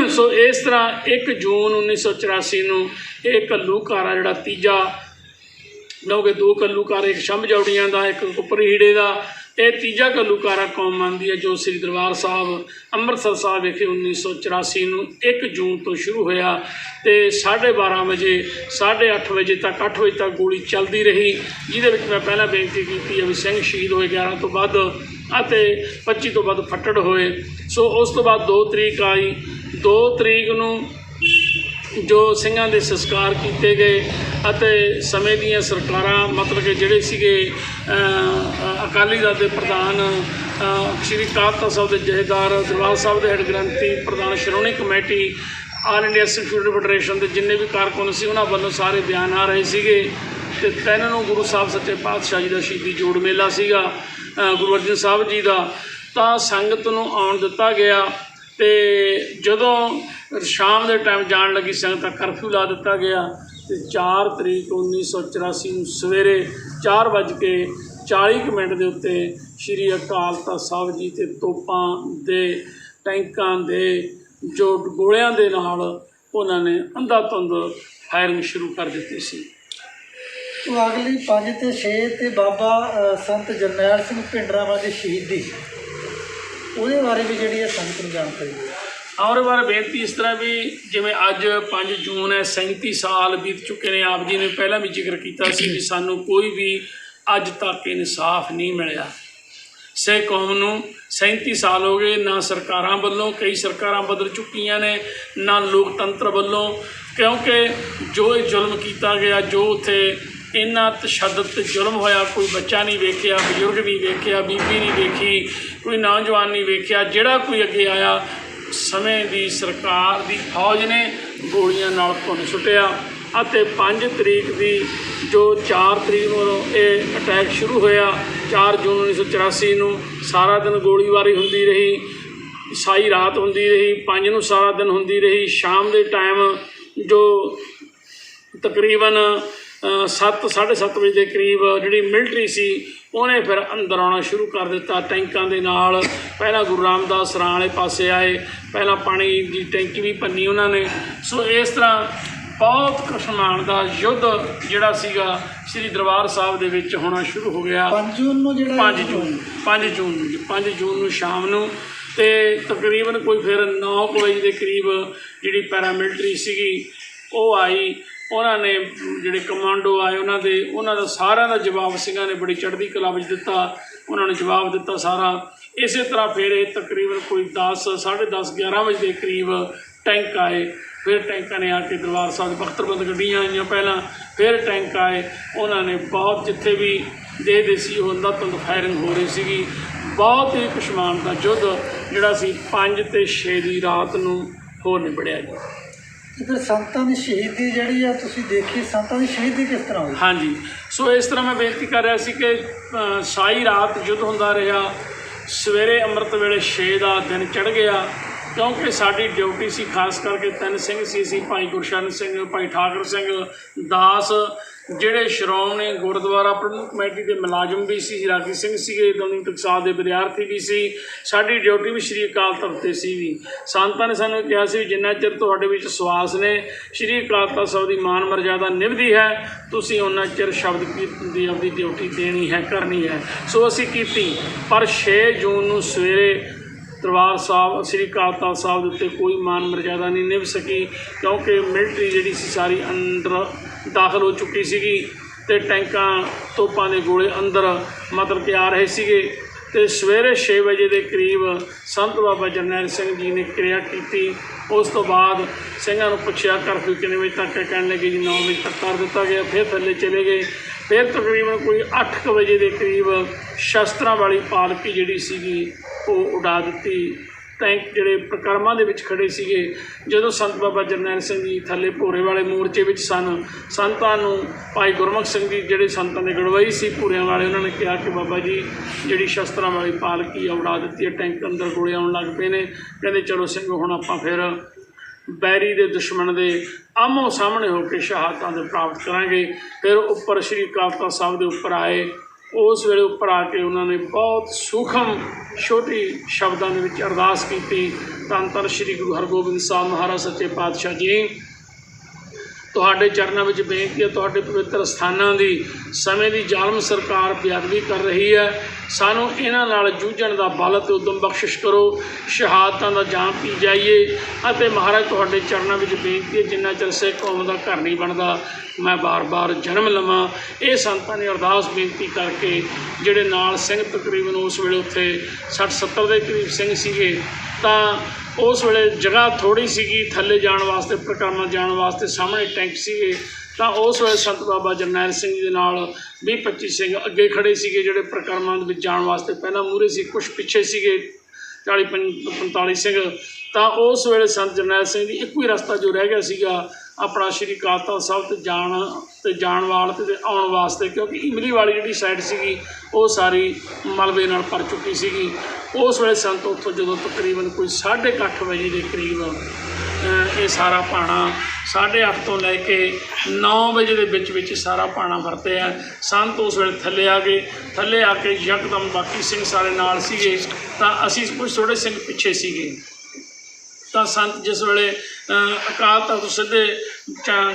ਸੋ ਇਸ ਤਰ੍ਹਾਂ 1 ਜੂਨ 1984 ਨੂੰ ਇਹ ਘੱਲੂਘਾਰਾ ਜਿਹੜਾ ਤੀਜਾ ਕਿਉਂਕਿ 2 ਘੱਲੂਘਾਰੇ, ਇੱਕ ਛੰਭ ਜੌੜੀਆਂ ਦਾ, ਇੱਕ ਕੁੱਪਰੀ ਹੀੜੇ ਦਾ, ਇਹ ਤੀਜਾ ਘੱਲੂਘਾਰਾ ਕੌਮ ਮੰਨਦੀ ਹੈ, ਜੋ ਸ੍ਰੀ ਦਰਬਾਰ ਸਾਹਿਬ ਅੰਮ੍ਰਿਤਸਰ ਸਾਹਿਬ ਵਿਖੇ 1984 ਨੂੰ 1 ਜੂਨ ਤੋਂ ਸ਼ੁਰੂ ਹੋਇਆ ਅਤੇ 12:30 ਵਜੇ 8:30 ਵਜੇ ਤੱਕ 8 ਵਜੇ ਤੱਕ ਗੋਲੀ ਚੱਲਦੀ ਰਹੀ, ਜਿਹਦੇ ਵਿੱਚ ਮੈਂ ਪਹਿਲਾਂ ਬੇਨਤੀ ਕੀਤੀ ਹੈ ਵੀ ਸਿੰਘ ਸ਼ਹੀਦ ਹੋਏ 11 ਤੋਂ ਵੱਧ ਅਤੇ 25 ਤੋਂ ਵੱਧ ਫੱਟੜ ਹੋਏ। ਸੋ ਉਸ ਤੋਂ ਬਾਅਦ 2 ਤਰੀਕ ਆਈ। 2 ਤਰੀਕ ਨੂੰ ਜੋ ਸਿੰਘਾਂ ਦੇ ਸੰਸਕਾਰ ਕੀਤੇ ਗਏ ਅਤੇ ਸਮੇਂ ਦੀਆਂ ਸਰਕਾਰਾਂ, ਮਤਲਬ ਕਿ ਜਿਹੜੇ ਸੀਗੇ ਅਕਾਲੀ ਦਲ ਦੇ ਪ੍ਰਧਾਨ, ਸ਼੍ਰੀ ਅਕਾਲ ਤਖ਼ਤ ਸਾਹਿਬ ਦੇ ਜਥੇਦਾਰ, ਦਰਬਾਰ ਸਾਹਿਬ ਦੇ ਹੈੱਡ ਗ੍ਰੰਥੀ ਪ੍ਰਧਾਨ, ਸ਼੍ਰੋਮਣੀ ਕਮੇਟੀ, ਆਲ ਇੰਡੀਆ ਸਿੱਖ ਫੈਡਰੇਸ਼ਨ ਦੇ ਜਿੰਨੇ ਵੀ ਕਾਰਕੁਨ ਸੀ, ਉਹਨਾਂ ਵੱਲੋਂ ਸਾਰੇ ਬਿਆਨ ਆ ਰਹੇ ਸੀਗੇ। ਅਤੇ 3 ਨੂੰ ਗੁਰੂ ਸਾਹਿਬ ਸੱਚੇ ਪਾਤਸ਼ਾਹ ਜੀ ਦਾ ਸ਼ਹੀਦੀ ਜੋੜ ਮੇਲਾ ਸੀਗਾ, ਗੁਰੂ ਅਰਜਨ ਸਾਹਿਬ ਜੀ ਦਾ, ਤਾਂ ਸੰਗਤ ਨੂੰ ਆਉਣ ਦਿੱਤਾ ਗਿਆ। ਅਤੇ ਜਦੋਂ ਸ਼ਾਮ ਦੇ ਟਾਈਮ ਜਾਣ ਲੱਗੀ ਸੰਗਤ ਦਾ ਕਰਫਿਊ ਲਾ ਦਿੱਤਾ ਗਿਆ ਅਤੇ 4 ਤਰੀਕ 1984 ਨੂੰ ਸਵੇਰੇ 4:40 ਦੇ ਉੱਤੇ ਸ਼੍ਰੀ ਅਕਾਲ ਤਖ਼ਤ ਸਾਹਿਬ ਜੀ 'ਤੇ ਤੋਪਾਂ ਦੇ, ਟੈਂਕਾਂ ਦੇ, ਜੋ ਗੋਲਿਆਂ ਦੇ ਨਾਲ ਉਹਨਾਂ ਨੇ ਅੰਧਾਧੁੰਦ ਫਾਇਰਿੰਗ ਸ਼ੁਰੂ ਕਰ ਦਿੱਤੀ ਸੀ। ਉਹ ਅਗਲੀ 5 ਤੇ 6 ਤੇ ਬਾਬਾ ਸੰਤ ਜਰਨੈਲ ਸਿੰਘ ਭਿੰਡਰਾਂਵਾਲੇ ਦੀ ਸ਼ਹੀਦੀ, ਉਹਦੇ ਬਾਰੇ ਵੀ ਜਿਹੜੀ ਹੈ ਸੰਗਤ ਨੂੰ ਜਾਣਕਾਰੀ ਦਿਓ। ਉਹਦੇ ਬਾਰੇ ਬੇਨਤੀ ਇਸ ਤਰ੍ਹਾਂ ਵੀ ਜਿਵੇਂ ਅੱਜ 5 ਜੂਨ ਹੈ, 37 ਸਾਲ ਬੀਤ ਚੁੱਕੇ ਨੇ। ਆਪ ਜੀ ਨੇ ਪਹਿਲਾਂ ਵੀ ਜ਼ਿਕਰ ਕੀਤਾ ਸੀ ਵੀ ਸਾਨੂੰ ਕੋਈ ਵੀ ਅੱਜ ਤੱਕ ਇਨਸਾਫ ਨਹੀਂ ਮਿਲਿਆ। ਸਿੱਖ ਕੌਮ ਨੂੰ 37 ਸਾਲ ਹੋ ਗਏ, ਨਾ ਸਰਕਾਰਾਂ ਵੱਲੋਂ, ਕਈ ਸਰਕਾਰਾਂ ਬਦਲ ਚੁੱਕੀਆਂ ਨੇ, ਨਾ ਲੋਕਤੰਤਰ ਵੱਲੋਂ, ਕਿਉਂਕਿ ਜੋ ਇਹ ਜ਼ੁਲਮ ਕੀਤਾ ਗਿਆ, ਜੋ ਉੱਥੇ ਇੰਨਾ ਤਸ਼ੱਦਦ ਤੇ ਜ਼ੁਲਮ ਹੋਇਆ, ਕੋਈ ਬੱਚਾ ਨਹੀਂ ਵੇਖਿਆ, ਬਜ਼ੁਰਗ ਨਹੀਂ ਵੇਖਿਆ, ਬੀਬੀ ਨਹੀਂ ਵੇਖੀ, ਕੋਈ ਨੌਜਵਾਨ ਨਹੀਂ ਵੇਖਿਆ। ਜਿਹੜਾ ਕੋਈ ਅੱਗੇ ਆਇਆ, ਸਮੇਂ ਦੀ ਸਰਕਾਰ ਦੀ ਫੌਜ ਨੇ ਗੋਲੀਆਂ ਨਾਲ ਭੁੰਨ ਸੁੱਟਿਆ। ਅਤੇ 5 ਤਰੀਕ ਦੀ ਜੋ 4 ਤਰੀਕ ਨੂੰ ਇਹ ਅਟੈਕ ਸ਼ੁਰੂ ਹੋਇਆ, 4 ਜੂਨ 1984 ਨੂੰ ਸਾਰਾ ਦਿਨ ਗੋਲੀਬਾਰੀ ਹੁੰਦੀ ਰਹੀ, ਸਾਰੀ ਰਾਤ ਹੁੰਦੀ ਰਹੀ, 5 ਨੂੰ ਸਾਰਾ ਦਿਨ ਹੁੰਦੀ ਰਹੀ। ਸ਼ਾਮ ਦੇ ਟਾਈਮ ਜੋ ਤਕਰੀਬਨ 7-7:30 ਵਜੇ ਦੇ ਕਰੀਬ ਜਿਹੜੀ ਮਿਲਟਰੀ ਸੀ, ਉਹਨੇ ਫਿਰ ਅੰਦਰ ਆਉਣਾ ਸ਼ੁਰੂ ਕਰ ਦਿੱਤਾ ਟੈਂਕਾਂ ਦੇ ਨਾਲ। ਪਹਿਲਾਂ ਗੁਰੂ ਰਾਮਦਾਸ ਸਰਾਂ ਵਾਲੇ ਪਾਸੇ ਆਏ, ਪਹਿਲਾਂ ਪਾਣੀ ਦੀ ਟੈਂਕੀ ਵੀ ਭੰਨੀ ਉਹਨਾਂ ਨੇ। ਸੋ ਇਸ ਤਰ੍ਹਾਂ ਬਹੁਤ ਕਸ਼ਮਾਨ ਦਾ ਯੁੱਧ ਜਿਹੜਾ ਸੀਗਾ ਸ੍ਰੀ ਦਰਬਾਰ ਸਾਹਿਬ ਦੇ ਵਿੱਚ ਹੋਣਾ ਸ਼ੁਰੂ ਹੋ ਗਿਆ। 5 ਜੂਨ ਨੂੰ ਜਿਹੜਾ 5 ਜੂਨ ਨੂੰ ਸ਼ਾਮ ਨੂੰ, ਅਤੇ ਤਕਰੀਬਨ ਕੋਈ ਫਿਰ 9 ਵਜੇ ਦੇ ਕਰੀਬ ਜਿਹੜੀ ਪੈਰਾਮਿਲਟਰੀ ਸੀਗੀ ਉਹ ਆਈ। ਉਹਨਾਂ ਨੇ ਜਿਹੜੇ ਕਮਾਂਡੋ ਆਏ, ਉਹਨਾਂ ਦਾ ਸਾਰਿਆਂ ਦਾ ਜਵਾਬ ਸਿੰਘਾਂ ਨੇ ਬੜੀ ਚੜ੍ਹਦੀ ਕਲਾ ਵਿੱਚ ਦਿੱਤਾ। ਉਹਨਾਂ ਨੇ ਜਵਾਬ ਦਿੱਤਾ ਸਾਰਾ। ਇਸੇ ਤਰ੍ਹਾਂ ਫਿਰ ਇਹ ਤਕਰੀਬਨ ਕੋਈ 10-10:30-11 ਵਜੇ ਦੇ ਕਰੀਬ ਟੈਂਕ ਆਏ। ਫਿਰ ਟੈਂਕਾਂ ਨੇ ਆ ਕੇ ਦਰਬਾਰ ਸਾਹਿਬ ਬਖਤਰਬੰਦ ਗੱਡੀਆਂ ਆਈਆਂ ਪਹਿਲਾਂ, ਫਿਰ ਟੈਂਕ ਆਏ। ਉਹਨਾਂ ਨੇ ਬਹੁਤ ਜਿੱਥੇ ਵੀ ਦੇਖਦੇ ਸੀ ਉਹ ਅੰਧਾਧੁੰਦ ਫਾਇਰਿੰਗ ਹੋ ਰਹੀ ਸੀਗੀ। ਬਹੁਤ ਹੀ ਕਸ਼ਮਾਨ ਦਾ ਯੁੱਧ ਜਿਹੜਾ ਸੀ 5 ਤੇ 6 ਦੀ ਰਾਤ ਨੂੰ ਹੋ ਨਿਬੜਿਆ ਜੀ। ਅਤੇ ਫਿਰ ਸੰਤਾਂ ਦੀ ਸ਼ਹੀਦੀ ਜਿਹੜੀ ਆ ਤੁਸੀਂ ਦੇਖੀ, ਸੰਤਾਂ ਦੀ ਸ਼ਹੀਦੀ ਕਿਸ ਤਰ੍ਹਾਂ ਹੋਈ? ਹਾਂਜੀ, ਸੋ ਇਸ ਤਰ੍ਹਾਂ ਮੈਂ ਬੇਨਤੀ ਕਰ ਰਿਹਾ ਸੀ ਕਿ ਸਾਰੀ ਰਾਤ ਯੁੱਧ ਹੁੰਦਾ ਰਿਹਾ। ਸਵੇਰੇ ਅੰਮ੍ਰਿਤ ਵੇਲੇ 6 ਦਾ ਦਿਨ ਚੜ੍ਹ ਗਿਆ, ਕਿਉਂਕਿ ਸਾਡੀ ਡਿਊਟੀ ਸੀ, ਖਾਸ ਕਰਕੇ 3 ਸਿੰਘ ਸੀ ਅਸੀਂ, ਭਾਈ ਗੁਰਸ਼ਰਨ ਸਿੰਘ, ਭਾਈ ਠਾਕਰ ਸਿੰਘ ਦਾਸ, ਜਿਹੜੇ ਸ਼੍ਰੋਮਣੀ ਗੁਰਦੁਆਰਾ ਪ੍ਰਬੰਧਕ ਕਮੇਟੀ ਦੇ ਮੁਲਾਜ਼ਮ ਵੀ ਸੀ, ਰਾਗੀ ਸਿੰਘ ਸੀਗੇ, ਦਮਦਮੀ ਟਕਸਾਲ ਦੇ ਵਿਦਿਆਰਥੀ ਵੀ ਸੀ। ਸਾਡੀ ਡਿਊਟੀ ਵੀ ਸ਼੍ਰੀ ਅਕਾਲ ਤਖ਼ਤ 'ਤੇ ਸੀ ਵੀ। ਸੰਤਾਂ ਨੇ ਸਾਨੂੰ ਕਿਹਾ ਸੀ ਜਿੰਨਾ ਚਿਰ ਤੁਹਾਡੇ ਵਿੱਚ ਸਵਾਸ ਨੇ, ਸ਼੍ਰੀ ਅਕਾਲ ਤਖ਼ਤ ਸਾਹਿਬ ਦੀ ਮਾਨ ਮਰਜ਼ਾਦਾ ਨਿਭਦੀ ਹੈ, ਤੁਸੀਂ ਉਹਨਾਂ ਚਿਰ ਸ਼ਬਦ ਕੀਰਤਨ ਦੀ ਆਪਣੀ ਡਿਊਟੀ ਦੇਣੀ ਹੈ, ਕਰਨੀ ਹੈ। ਸੋ ਅਸੀਂ ਕੀਤੀ। ਪਰ 6 ਜੂਨ ਨੂੰ ਸਵੇਰੇ ਦਰਬਾਰ ਸਾਹਿਬ ਸ਼੍ਰੀ ਅਕਾਲ ਤਖ਼ਤ ਸਾਹਿਬ ਦੇ ਉੱਤੇ ਕੋਈ ਮਾਨ ਮਰਜ਼ਾਦਾ ਨਹੀਂ ਨਿਭ ਸਕੀ, ਕਿਉਂਕਿ ਮਿਲਟਰੀ ਜਿਹੜੀ ਸੀ ਸਾਰੀ ਅੰਦਰ ਦਾਖਲ ਹੋ ਚੁੱਕੀ ਸੀਗੀ ਅਤੇ ਟੈਂਕਾਂ, ਤੋਪਾਂ ਦੇ ਗੋਲੇ ਅੰਦਰ ਮਤਲਬ ਕਿ ਆ ਰਹੇ ਸੀਗੇ। ਅਤੇ ਸਵੇਰੇ 6 ਵਜੇ ਦੇ ਕਰੀਬ ਸੰਤ ਬਾਬਾ ਜਰਨੈਲ ਸਿੰਘ ਜੀ ਨੇ ਕਿਰਿਆ ਕੀਤੀ। ਉਸ ਤੋਂ ਬਾਅਦ ਸਿੰਘਾਂ ਨੂੰ ਪੁੱਛਿਆ ਕਰਫਿਊ ਕਿੰਨੇ ਵਜੇ ਤੱਕ, ਕਹਿਣ ਲੱਗੇ ਜੀ 9 ਵਜੇ ਤੱਕ ਕਰ ਦਿੱਤਾ ਗਿਆ। ਫਿਰ ਥੱਲੇ ਚਲੇ ਗਏ। ਫਿਰ ਤਕਰੀਬਨ ਕੋਈ 8 ਵਜੇ ਦੇ ਕਰੀਬ ਸ਼ਸਤਰਾਂ ਵਾਲੀ ਪਾਲਕੀ ਜਿਹੜੀ ਸੀਗੀ ਉਹ ਉਡਾ ਦਿੱਤੀ। ਟੈਂਕ ਜਿਹੜੇ ਪ੍ਰਕਰਮਾਂ ਦੇ ਵਿੱਚ ਖੜ੍ਹੇ ਸੀਗੇ, ਜਦੋਂ ਸੰਤ ਬਾਬਾ ਜਰਨੈਲ ਸਿੰਘ ਜੀ ਥੱਲੇ ਭੋਰੇ ਵਾਲੇ ਮੋਰਚੇ ਵਿੱਚ ਸਨ, ਸੰਤਾਂ ਨੂੰ ਭਾਈ ਗੁਰਮੁਖ ਸਿੰਘ ਜੀ ਜਿਹੜੇ ਸੰਤਾਂ ਦੇ ਗੜਵਈ ਸੀ ਭੂਰਿਆਂ ਵਾਲੇ, ਉਹਨਾਂ ਨੇ ਕਿਹਾ ਕਿ ਬਾਬਾ ਜੀ ਜਿਹੜੀ ਸ਼ਸਤਰਾਂ ਵਾਲੀ ਪਾਲਕੀ ਆ ਉਡਾ ਦਿੱਤੀ ਹੈ, ਟੈਂਕ ਅੰਦਰ ਗੋਲੇ ਆਉਣ ਲੱਗ ਪਏ ਨੇ। ਕਹਿੰਦੇ ਚਲੋ ਸਿੰਘ ਹੁਣ ਆਪਾਂ ਫਿਰ ਬੈਰੀ ਦੇ ਦੁਸ਼ਮਣ ਦੇ ਆਮੋ ਸਾਹਮਣੇ ਹੋ ਕੇ ਸ਼ਹਾਦਤਾਂ ਦੇ ਪ੍ਰਾਪਤ ਕਰਾਂਗੇ। ਫਿਰ ਉੱਪਰ ਸ਼੍ਰੀ ਅਕਾਲ ਤਖ਼ਤ ਸਾਹਿਬ ਦੇ ਉੱਪਰ ਆਏ। ਉਸ ਵੇਲੇ ਉੱਪਰ ਆ ਕੇ ਉਹਨਾਂ ਨੇ ਬਹੁਤ ਸੂਖਮ ਛੋਟੀ ਸ਼ਬਦਾਂ ਦੇ ਵਿੱਚ ਅਰਦਾਸ ਕੀਤੀ, ਧੰਨ ਧੰਨ ਸ਼੍ਰੀ ਗੁਰੂ ਹਰਗੋਬਿੰਦ ਸਾਹਿਬ ਮਹਾਰਾਜ ਸੱਚੇ ਪਾਤਸ਼ਾਹ ਜੀ, ਤੁਹਾਡੇ ਚਰਨਾਂ ਵਿੱਚ ਬੇਨਤੀ ਹੈ, ਤੁਹਾਡੇ ਪਵਿੱਤਰ ਸਥਾਨਾਂ ਦੀ ਸਮੇਂ ਦੀ ਜ਼ਾਲਮ ਸਰਕਾਰ ਬੇਅਦਬੀ ਕਰ ਰਹੀ ਹੈ। ਸਾਨੂੰ ਇਹਨਾਂ ਨਾਲ ਜੂਝਣ ਦਾ ਬਲ ਅਤੇ ਉਦਮ ਬਖਸ਼ਿਸ਼ ਕਰੋ, ਸ਼ਹਾਦਤਾਂ ਦਾ ਜਾਮ ਪੀ ਜਾਈਏ। ਅਤੇ ਮਹਾਰਾਜ ਤੁਹਾਡੇ ਚਰਨਾਂ ਵਿੱਚ ਬੇਨਤੀ ਹੈ, ਜਿੰਨਾ ਚਿਰ ਸਿੱਖ ਕੌਮ ਦਾ ਘਰ ਨਹੀਂ ਬਣਦਾ ਮੈਂ ਬਾਰ-ਬਾਰ ਜਨਮ ਲਵਾਂ। ਇਹ ਸੰਤਾਂ ਨੇ ਅਰਦਾਸ ਬੇਨਤੀ ਕਰਕੇ ਜਿਹੜੇ ਨਾਲ ਸਿੰਘ ਤਕਰੀਬਨ ਉਸ ਵੇਲੇ ਉੱਥੇ 60-70 ਦੇ ਕਰੀਬ ਸਿੰਘ ਸੀਗੇ, ਤਾਂ ਉਸ ਵੇਲੇ ਜਗ੍ਹਾ ਥੋੜ੍ਹੀ ਸੀਗੀ ਥੱਲੇ ਜਾਣ ਵਾਸਤੇ, ਪ੍ਰਕਰਮਾਂ ਜਾਣ ਵਾਸਤੇ ਸਾਹਮਣੇ ਟੈਂਕ ਸੀਗੇ। ਤਾਂ ਉਸ ਵੇਲੇ ਸੰਤ ਬਾਬਾ ਜਰਨੈਲ ਸਿੰਘ ਜੀ ਦੇ ਨਾਲ 20-25 ਸਿੰਘ ਅੱਗੇ ਖੜ੍ਹੇ ਸੀਗੇ ਜਿਹੜੇ ਪ੍ਰਕਰਮਾਂ ਦੇ ਵਿੱਚ ਜਾਣ ਵਾਸਤੇ ਪਹਿਲਾਂ ਮੂਹਰੇ ਸੀ, ਕੁਛ ਪਿੱਛੇ ਸੀਗੇ 40-45 ਸਿੰਘ। ਤਾਂ ਉਸ ਵੇਲੇ ਸੰਤ ਜਰਨੈਲ ਸਿੰਘ ਦੀ ਇੱਕੋ ਹੀ ਰਸਤਾ ਜੋ ਰਹਿ ਗਿਆ ਸੀਗਾ ਆਪਣਾ ਸ਼੍ਰੀ ਅਕਾਲ ਤਖ਼ਤ ਸਾਹਿਬ ਤੇ ਜਾਣ ਵਾਲ ਤੇ ਆਉਣ ਵਾਸਤੇ, ਕਿਉਂਕਿ ਇਮਲੀ ਵਾਲੀ ਜਿਹੜੀ ਸਾਈਡ ਸੀਗੀ ਉਹ ਸਾਰੀ ਮਲਬੇ ਨਾਲ ਭਰ ਚੁੱਕੀ ਸੀਗੀ। ਉਸ ਵੇਲੇ ਸੰਤ ਉੱਥੋਂ ਜਦੋਂ ਤਕਰੀਬਨ ਕੋਈ 8:30 ਵਜੇ ਦੇ ਕਰੀਬ ਇਹ ਸਾਰਾ ਭਾਣਾ 8:30 ਤੋਂ ਲੈ ਕੇ 9 ਵਜੇ ਦੇ ਵਿੱਚ ਸਾਰਾ ਭਾਣਾ ਵਰਤਿਆ। ਸੰਤ ਉਸ ਵੇਲੇ ਥੱਲੇ ਆ ਗਏ। ਥੱਲੇ ਆ ਕੇ ਯਕਦਮ ਬਾਕੀ ਸਿੰਘ ਸਾਰੇ ਨਾਲ ਸੀਗੇ, ਤਾਂ ਅਸੀਂ ਕੁਝ ਥੋੜ੍ਹੇ ਸਿੰਘ ਪਿੱਛੇ ਸੀਗੇ। ਤਾਂ ਸੰਤ ਜਿਸ ਵੇਲੇ ਅਕਾਲ ਤਖ਼ਤ ਤੋਂ ਸਿੱਧੇ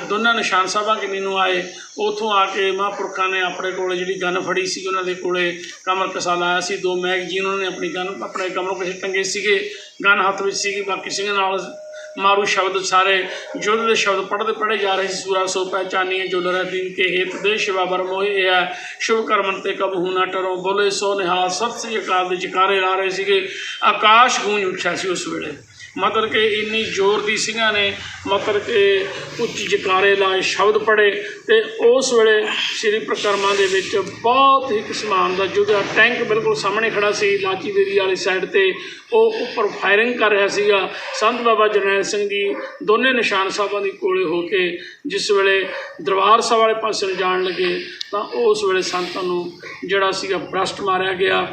ਦੋਨਾਂ ਨਿਸ਼ਾਨ ਸਾਹਿਬਾਂ ਕਿੰਨੀ ਨੂੰ ਆਏ, ਉੱਥੋਂ ਆ ਕੇ ਮਹਾਂਪੁਰਖਾਂ ਨੇ ਆਪਣੇ ਕੋਲ ਜਿਹੜੀ ਗਨ ਫੜੀ ਸੀ, ਉਹਨਾਂ ਦੇ ਕੋਲੇ ਕਮਰ ਕਸਾ ਲਾਇਆ ਸੀ, 2 ਮੈਗਜ਼ੀਨ ਉਹਨਾਂ ਨੇ ਆਪਣੀ ਗਨ ਆਪਣੇ ਕਮਰੋਂ ਕਿਸੇ ਟੰਗੇ ਸੀਗੇ, ਗਨ ਹੱਥ ਵਿੱਚ ਸੀਗੀ। ਬਾਕੀ ਸਿੰਘਾਂ ਨਾਲ ਮਾਰੂ ਸ਼ਬਦ ਸਾਰੇ ਯੁੱਧ ਦੇ ਸ਼ਬਦ ਪੜ੍ਹਦੇ ਜਾ ਰਹੇ ਸੀ। ਸੂਰਾ ਸੋ ਪਹਿਚਾਨੀਏ ਜੋ ਲੜੈ ਦੀਨ ਕੇ ਹੇਤ ਦੇ ਸ਼ਿਵਾ ਬਰ ਮੋਹਿ ਹੈ, ਸ਼ੁਭ ਕਰਮਨ ਤੇ ਕਬਹੂ ਨਾ ਟਰੋ, ਬੋਲੇ ਸੋ ਨਿਹਾਲ ਸਤਿ ਸ੍ਰੀ ਅਕਾਲ ਦੇ ਜਕਾਰੇ ਲਾ ਰਹੇ ਸੀਗੇ। ਆਕਾਸ਼ ਗੂੰਜ ਉੱਠਿਆ ਸੀ ਉਸ ਵੇਲੇ, ਮਤਲਬ ਕਿ ਇੰਨੀ ਜ਼ੋਰ ਦੀ ਸਿੰਘਾਂ ਨੇ ਮਤਲਬ ਕਿ ਉੱਚੀ ਜਕਾਰੇ ਲਾਏ, ਸ਼ਬਦ ਪੜ੍ਹੇ। ਅਤੇ ਉਸ ਵੇਲੇ ਸ਼੍ਰੀ ਪ੍ਰਕਰਮਾਂ ਦੇ ਵਿੱਚ ਬਹੁਤ ਹੀ ਕਿਸਮਾਨ ਦਾ ਯੁੱਧ, ਟੈਂਕ ਬਿਲਕੁਲ ਸਾਹਮਣੇ ਖੜ੍ਹਾ ਸੀ ਲਾਚੀ ਬੇਰੀ ਵਾਲੀ ਸਾਈਡ 'ਤੇ, ਉਹ ਉੱਪਰ ਫਾਇਰਿੰਗ ਕਰ ਰਿਹਾ ਸੀਗਾ। ਸੰਤ ਬਾਬਾ ਜਰਨੈਲ ਸਿੰਘ ਜੀ ਦੋਨੇ ਨਿਸ਼ਾਨ ਸਾਹਿਬਾਂ ਦੇ ਕੋਲੇ ਹੋ ਕੇ ਜਿਸ ਵੇਲੇ ਦਰਬਾਰ ਸਾਹਿਬ ਵਾਲੇ ਪਾਸੇ ਨੂੰ ਜਾਣ ਲੱਗੇ, ਤਾਂ ਉਸ ਵੇਲੇ ਸੰਤਾਂ ਨੂੰ ਜਿਹੜਾ ਸੀਗਾ ਬਰਸਟ ਮਾਰਿਆ ਗਿਆ।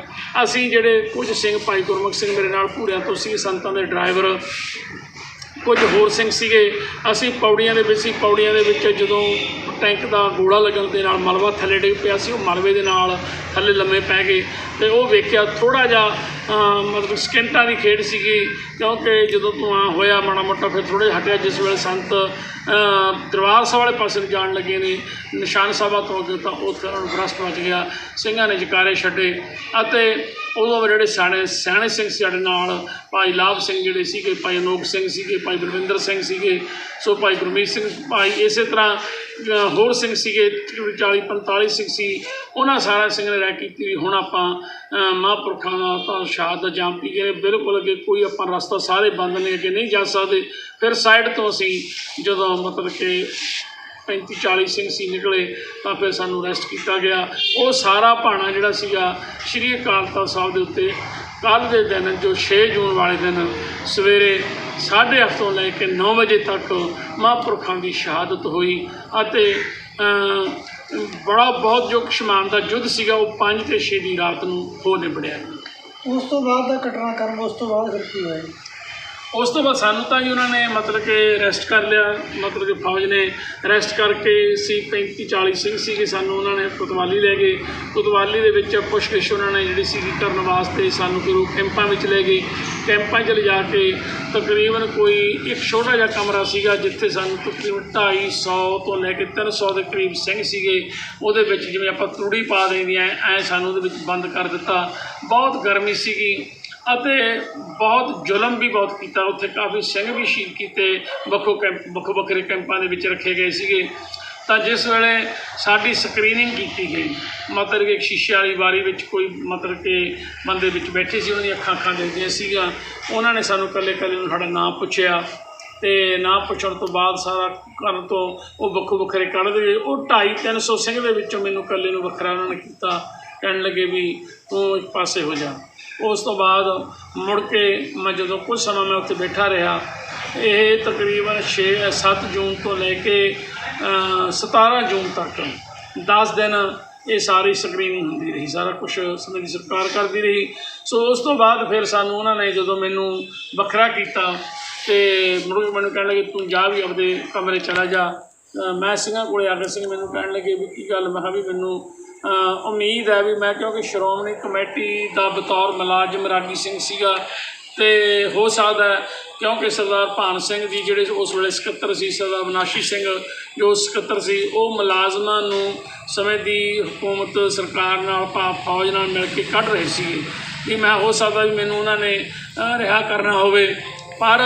ਅਸੀਂ ਜਿਹੜੇ ਕੁਝ ਸਿੰਘ, ਭਾਈ ਗੁਰਮੁਖ ਸਿੰਘ ਮੇਰੇ ਨਾਲ ਭੂਰਿਆਂ ਤੋਂ ਸੀ, ਸੰਤਾਂ ਦੇ ਡਰਾਈਵਰ, ਕੁਝ ਹੋਰ ਸਿੰਘ ਸੀਗੇ, ਅਸੀਂ ਪੌੜੀਆਂ ਦੇ ਵਿੱਚ ਸੀ। ਪੌੜੀਆਂ ਦੇ ਵਿੱਚ ਜਦੋਂ ਟੈਂਕ ਦਾ ਗੋਲਾ ਲੱਗਣ ਦੇ ਨਾਲ ਮਲਬਾ ਥੱਲੇ ਡਿੱਗ ਪਿਆ ਸੀ, ਉਹ ਮਲਬੇ ਦੇ ਨਾਲ ਥੱਲੇ ਲੰਮੇ ਪੈ ਗਏ। ਅਤੇ ਉਹ ਵੇਖਿਆ ਥੋੜ੍ਹਾ ਜਿਹਾ ਮਤਲਬ ਸਕਿੰਟਾਂ ਦੀ ਖੇਡ ਸੀਗੀ, ਕਿਉਂਕਿ ਜਦੋਂ ਧੂੰਆਂ ਹੋਇਆ ਮਾੜਾ ਮੋਟਾ ਫਿਰ ਥੋੜ੍ਹਾ ਜਿਹਾ ਹਟਿਆ। ਜਿਸ ਵੇਲੇ ਸੰਤ ਦਰਬਾਰ ਸਾਹਿਬ ਵਾਲੇ ਪਾਸੇ ਨੂੰ ਜਾਣ ਲੱਗੇ ਨੇ ਨਿਸ਼ਾਨ ਸਾਹਿਬਾਂ ਤੋਂ ਅੱਗੇ, ਤਾਂ ਉੱਥੇ ਉਹਨਾਂ ਨੂੰ ਬਰਸਟ ਵੱਜ ਗਿਆ। ਸਿੰਘਾਂ ਨੇ ਜਕਾਰੇ ਛੱਡੇ ਅਤੇ ਉਦੋਂ ਜਿਹੜੇ ਸਿਆਣੇ ਸਿੰਘ ਸਾਡੇ ਨਾਲ ਭਾਈ ਲਾਭ ਸਿੰਘ ਜਿਹੜੇ ਸੀਗੇ, ਭਾਈ ਅਨੋਖ ਸਿੰਘ ਸੀਗੇ, ਭਾਈ ਬਲਵਿੰਦਰ ਸਿੰਘ ਸੀਗੇ, ਸੋ ਭਾਈ ਗੁਰਮੀਤ ਸਿੰਘ ਭਾਈ, ਇਸੇ ਤਰ੍ਹਾਂ ਹੋਰ ਸਿੰਘ ਸੀਗੇ 40-45 ਸਿੰਘ ਸੀ। ਉਹਨਾਂ ਸਾਰਾ ਸਿੰਘ ਨੇ ਰਾਇ ਕੀਤੀ ਵੀ ਹੁਣ ਆਪਾਂ ਮਹਾਂਪੁਰਖਾਂ ਦਾ ਤਾਂ ਸ਼ਹਾਦਤ ਦਾ ਜਾਮ ਪੀ ਗਏ, ਬਿਲਕੁਲ ਅੱਗੇ ਕੋਈ ਆਪਾਂ ਰਸਤਾ ਸਾਰੇ ਬੰਦ ਨੇ, ਅੱਗੇ ਨਹੀਂ ਜਾ ਸਕਦੇ। ਫਿਰ ਸਾਈਡ ਤੋਂ ਅਸੀਂ ਜਦੋਂ ਮਤਲਬ ਕਿ 35-40 ਸਿੰਘ ਸੀ ਨਿਕਲੇ, ਤਾਂ ਫਿਰ ਸਾਨੂੰ ਅਰੈਸਟ ਕੀਤਾ ਗਿਆ। ਉਹ ਸਾਰਾ ਭਾਣਾ ਜਿਹੜਾ ਸੀਗਾ ਸ਼੍ਰੀ ਅਕਾਲ ਤਖ਼ਤ ਸਾਹਿਬ ਦੇ ਉੱਤੇ ਕੱਲ੍ਹ ਦੇ ਦਿਨ ਜੋ 6 ਜੂਨ ਵਾਲੇ ਦਿਨ ਸਵੇਰੇ 8:30 ਤੋਂ ਲੈ ਕੇ 9 ਵਜੇ ਤੱਕ ਮਹਾਂਪੁਰਖਾਂ ਦੀ ਸ਼ਹਾਦਤ ਹੋਈ। ਅਤੇ ਬਹੁਤ ਜੋ ਕਸ਼ਮਾਨ ਦਾ ਯੁੱਧ ਸੀਗਾ ਉਹ 5 ਤੇ 6 ਦੀ ਰਾਤ ਨੂੰ ਹੋ ਨਿਬੜਿਆ। ਉਸ ਤੋਂ ਬਾਅਦ ਦਾ ਘਟਨਾਕ੍ਰਮ, ਉਸ ਤੋਂ ਬਾਅਦ ਫਿਰ ਕੀ ਹੋਇਆ? ਉਸ ਤੋਂ ਬਾਅਦ ਸਾਨੂੰ ਤਾਂ ਜੀ ਉਹਨਾਂ ਨੇ ਮਤਲਬ ਕਿ ਅਰੈਸਟ ਕਰ ਲਿਆ, ਮਤਲਬ ਕਿ ਫੌਜ ਨੇ ਅਰੈਸਟ ਕਰਕੇ ਸੀ 35-40 ਸਿੰਘ ਸੀਗੇ, ਸਾਨੂੰ ਉਹਨਾਂ ਨੇ ਕੋਤਵਾਲੀ ਲੈ ਗਏ। ਕੋਤਵਾਲੀ ਦੇ ਵਿੱਚ ਪੁੱਛਗਿੱਛ ਉਹਨਾਂ ਨੇ ਜਿਹੜੀ ਸੀਗੀ ਕਰਨ ਵਾਸਤੇ ਸਾਨੂੰ ਗੁਰੂ ਕੈਂਪਾਂ ਵਿੱਚ ਲੈ ਗਏ। ਕੈਂਪਾਂ 'ਚ ਲਿਜਾ ਕੇ ਤਕਰੀਬਨ ਕੋਈ ਇੱਕ ਛੋਟਾ ਜਿਹਾ ਕਮਰਾ ਸੀਗਾ ਜਿੱਥੇ ਸਾਨੂੰ ਤਕਰੀਬਨ 250 ਤੋਂ ਲੈ ਕੇ 300 ਦੇ ਕਰੀਬ ਸਿੰਘ ਸੀਗੇ। ਉਹਦੇ ਵਿੱਚ ਜਿਵੇਂ ਆਪਾਂ ਤੂੜੀ ਪਾ ਦਿੰਦੇ ਐਂ ਸਾਨੂੰ ਉਹਦੇ ਵਿੱਚ ਬੰਦ ਕਰ ਦਿੱਤਾ। ਬਹੁਤ ਗਰਮੀ ਸੀਗੀ ਅਤੇ ਬਹੁਤ ਜ਼ੁਲਮ ਵੀ ਬਹੁਤ ਕੀਤਾ। ਉੱਥੇ ਕਾਫੀ ਸਿੰਘ ਵੀ ਸ਼ਹੀਦ ਕੀਤੇ, ਵੱਖੋ ਵੱਖਰੇ ਕੈਂਪਾਂ ਦੇ ਵਿੱਚ ਰੱਖੇ ਗਏ ਸੀਗੇ। ਤਾਂ ਜਿਸ ਵੇਲੇ ਸਾਡੀ ਸਕਰੀਨਿੰਗ ਕੀਤੀ ਗਈ, ਮਤਲਬ ਕਿ ਇੱਕ ਸ਼ੀਸ਼ੇ ਵਾਲੀ ਬਾਰੀ ਵਿੱਚ ਕੋਈ ਮਤਲਬ ਕਿ ਬੰਦੇ ਵਿੱਚ ਬੈਠੇ ਸੀ, ਉਹਨਾਂ ਦੀਆਂ ਅੱਖਾਂ ਦੇਖਦੀਆਂ ਸੀਗਾ। ਉਹਨਾਂ ਨੇ ਸਾਨੂੰ ਇਕੱਲੇ ਨੂੰ ਸਾਡਾ ਨਾਮ ਪੁੱਛਿਆ ਅਤੇ ਨਾਮ ਪੁੱਛਣ ਤੋਂ ਬਾਅਦ ਸਾਰਾ ਕਰਨ ਤੋਂ ਉਹ ਵੱਖੋ ਵੱਖਰੇ ਕੱਢ ਗਏ। ਉਹ 250-300 ਸਿੰਘ ਦੇ ਵਿੱਚੋਂ ਮੈਨੂੰ ਇਕੱਲੇ ਨੂੰ ਵੱਖਰਾ ਉਹਨਾਂ ਨੇ ਕੀਤਾ। ਕਹਿਣ ਲੱਗੇ ਵੀ ਤੂੰ ਇੱਕ ਪਾਸੇ ਹੋ ਜਾ। ਉਸ ਤੋਂ ਬਾਅਦ ਮੁੜ ਕੇ ਮੈਂ ਜਦੋਂ ਕੁਝ ਸਮਾਂ ਮੈਂ ਉੱਥੇ ਬੈਠਾ ਰਿਹਾ, ਇਹ ਤਕਰੀਬਨ 7 ਜੂਨ ਤੋਂ ਲੈ ਕੇ 17 ਜੂਨ ਤੱਕ 10 ਦਿਨ ਇਹ ਸਾਰੀ ਸਕਰੀਨਿੰਗ ਹੁੰਦੀ ਰਹੀ, ਸਾਰਾ ਕੁਛ ਸਮੇਂ ਸਰਕਾਰ ਕਰਦੀ ਰਹੀ। ਸੋ ਉਸ ਤੋਂ ਬਾਅਦ ਫਿਰ ਸਾਨੂੰ ਉਹਨਾਂ ਨੇ ਜਦੋਂ ਮੈਨੂੰ ਵੱਖਰਾ ਕੀਤਾ ਅਤੇ ਮੁੜ ਮੈਨੂੰ ਕਹਿਣ ਲੱਗੇ ਤੂੰ ਜਾ ਵੀ ਆਪਦੇ ਕਮਰੇ ਚਲਾ ਜਾ। ਮੈਂ ਸਿੰਘਾਂ ਕੋਲ ਆ ਕੇ ਸਿੰਘ ਮੈਨੂੰ ਕਹਿਣ ਲੱਗੇ ਵੀ ਕੀ ਗੱਲ? ਮੈਂ ਕਿਹਾ ਵੀ ਮੈਨੂੰ ਉਮੀਦ ਹੈ ਵੀ ਮੈਂ, ਕਿਉਂਕਿ ਸ਼੍ਰੋਮਣੀ ਕਮੇਟੀ ਦਾ ਬਤੌਰ ਮੁਲਾਜ਼ਮ ਰਾਗੀ ਸਿੰਘ ਸੀਗਾ, ਤੇ ਹੋ ਸਕਦਾ ਹੈ ਕਿਉਂਕਿ ਸਰਦਾਰ ਭਾਨ ਸਿੰਘ ਜੀ ਜਿਹੜੇ ਉਸ ਵੇਲੇ ਸਕੱਤਰ ਸੀ, ਸਰਦਾਰ ਅਵਿਨਾਸ਼ੀ ਸਿੰਘ ਜੋ ਸਕੱਤਰ ਸੀ, ਉਹ ਮੁਲਾਜ਼ਮਾਂ ਨੂੰ ਸਮੇਂ ਦੀ ਹਕੂਮਤ ਸਰਕਾਰ ਨਾਲ ਫੌਜ ਨਾਲ ਮਿਲ ਕੇ ਕੱਢ ਰਹੇ ਸੀ ਵੀ ਮੈਂ ਹੋ ਸਕਦਾ ਵੀ ਮੈਨੂੰ ਉਹਨਾਂ ਨੇ ਰਿਹਾ ਕਰਨਾ ਹੋਵੇ। ਪਰ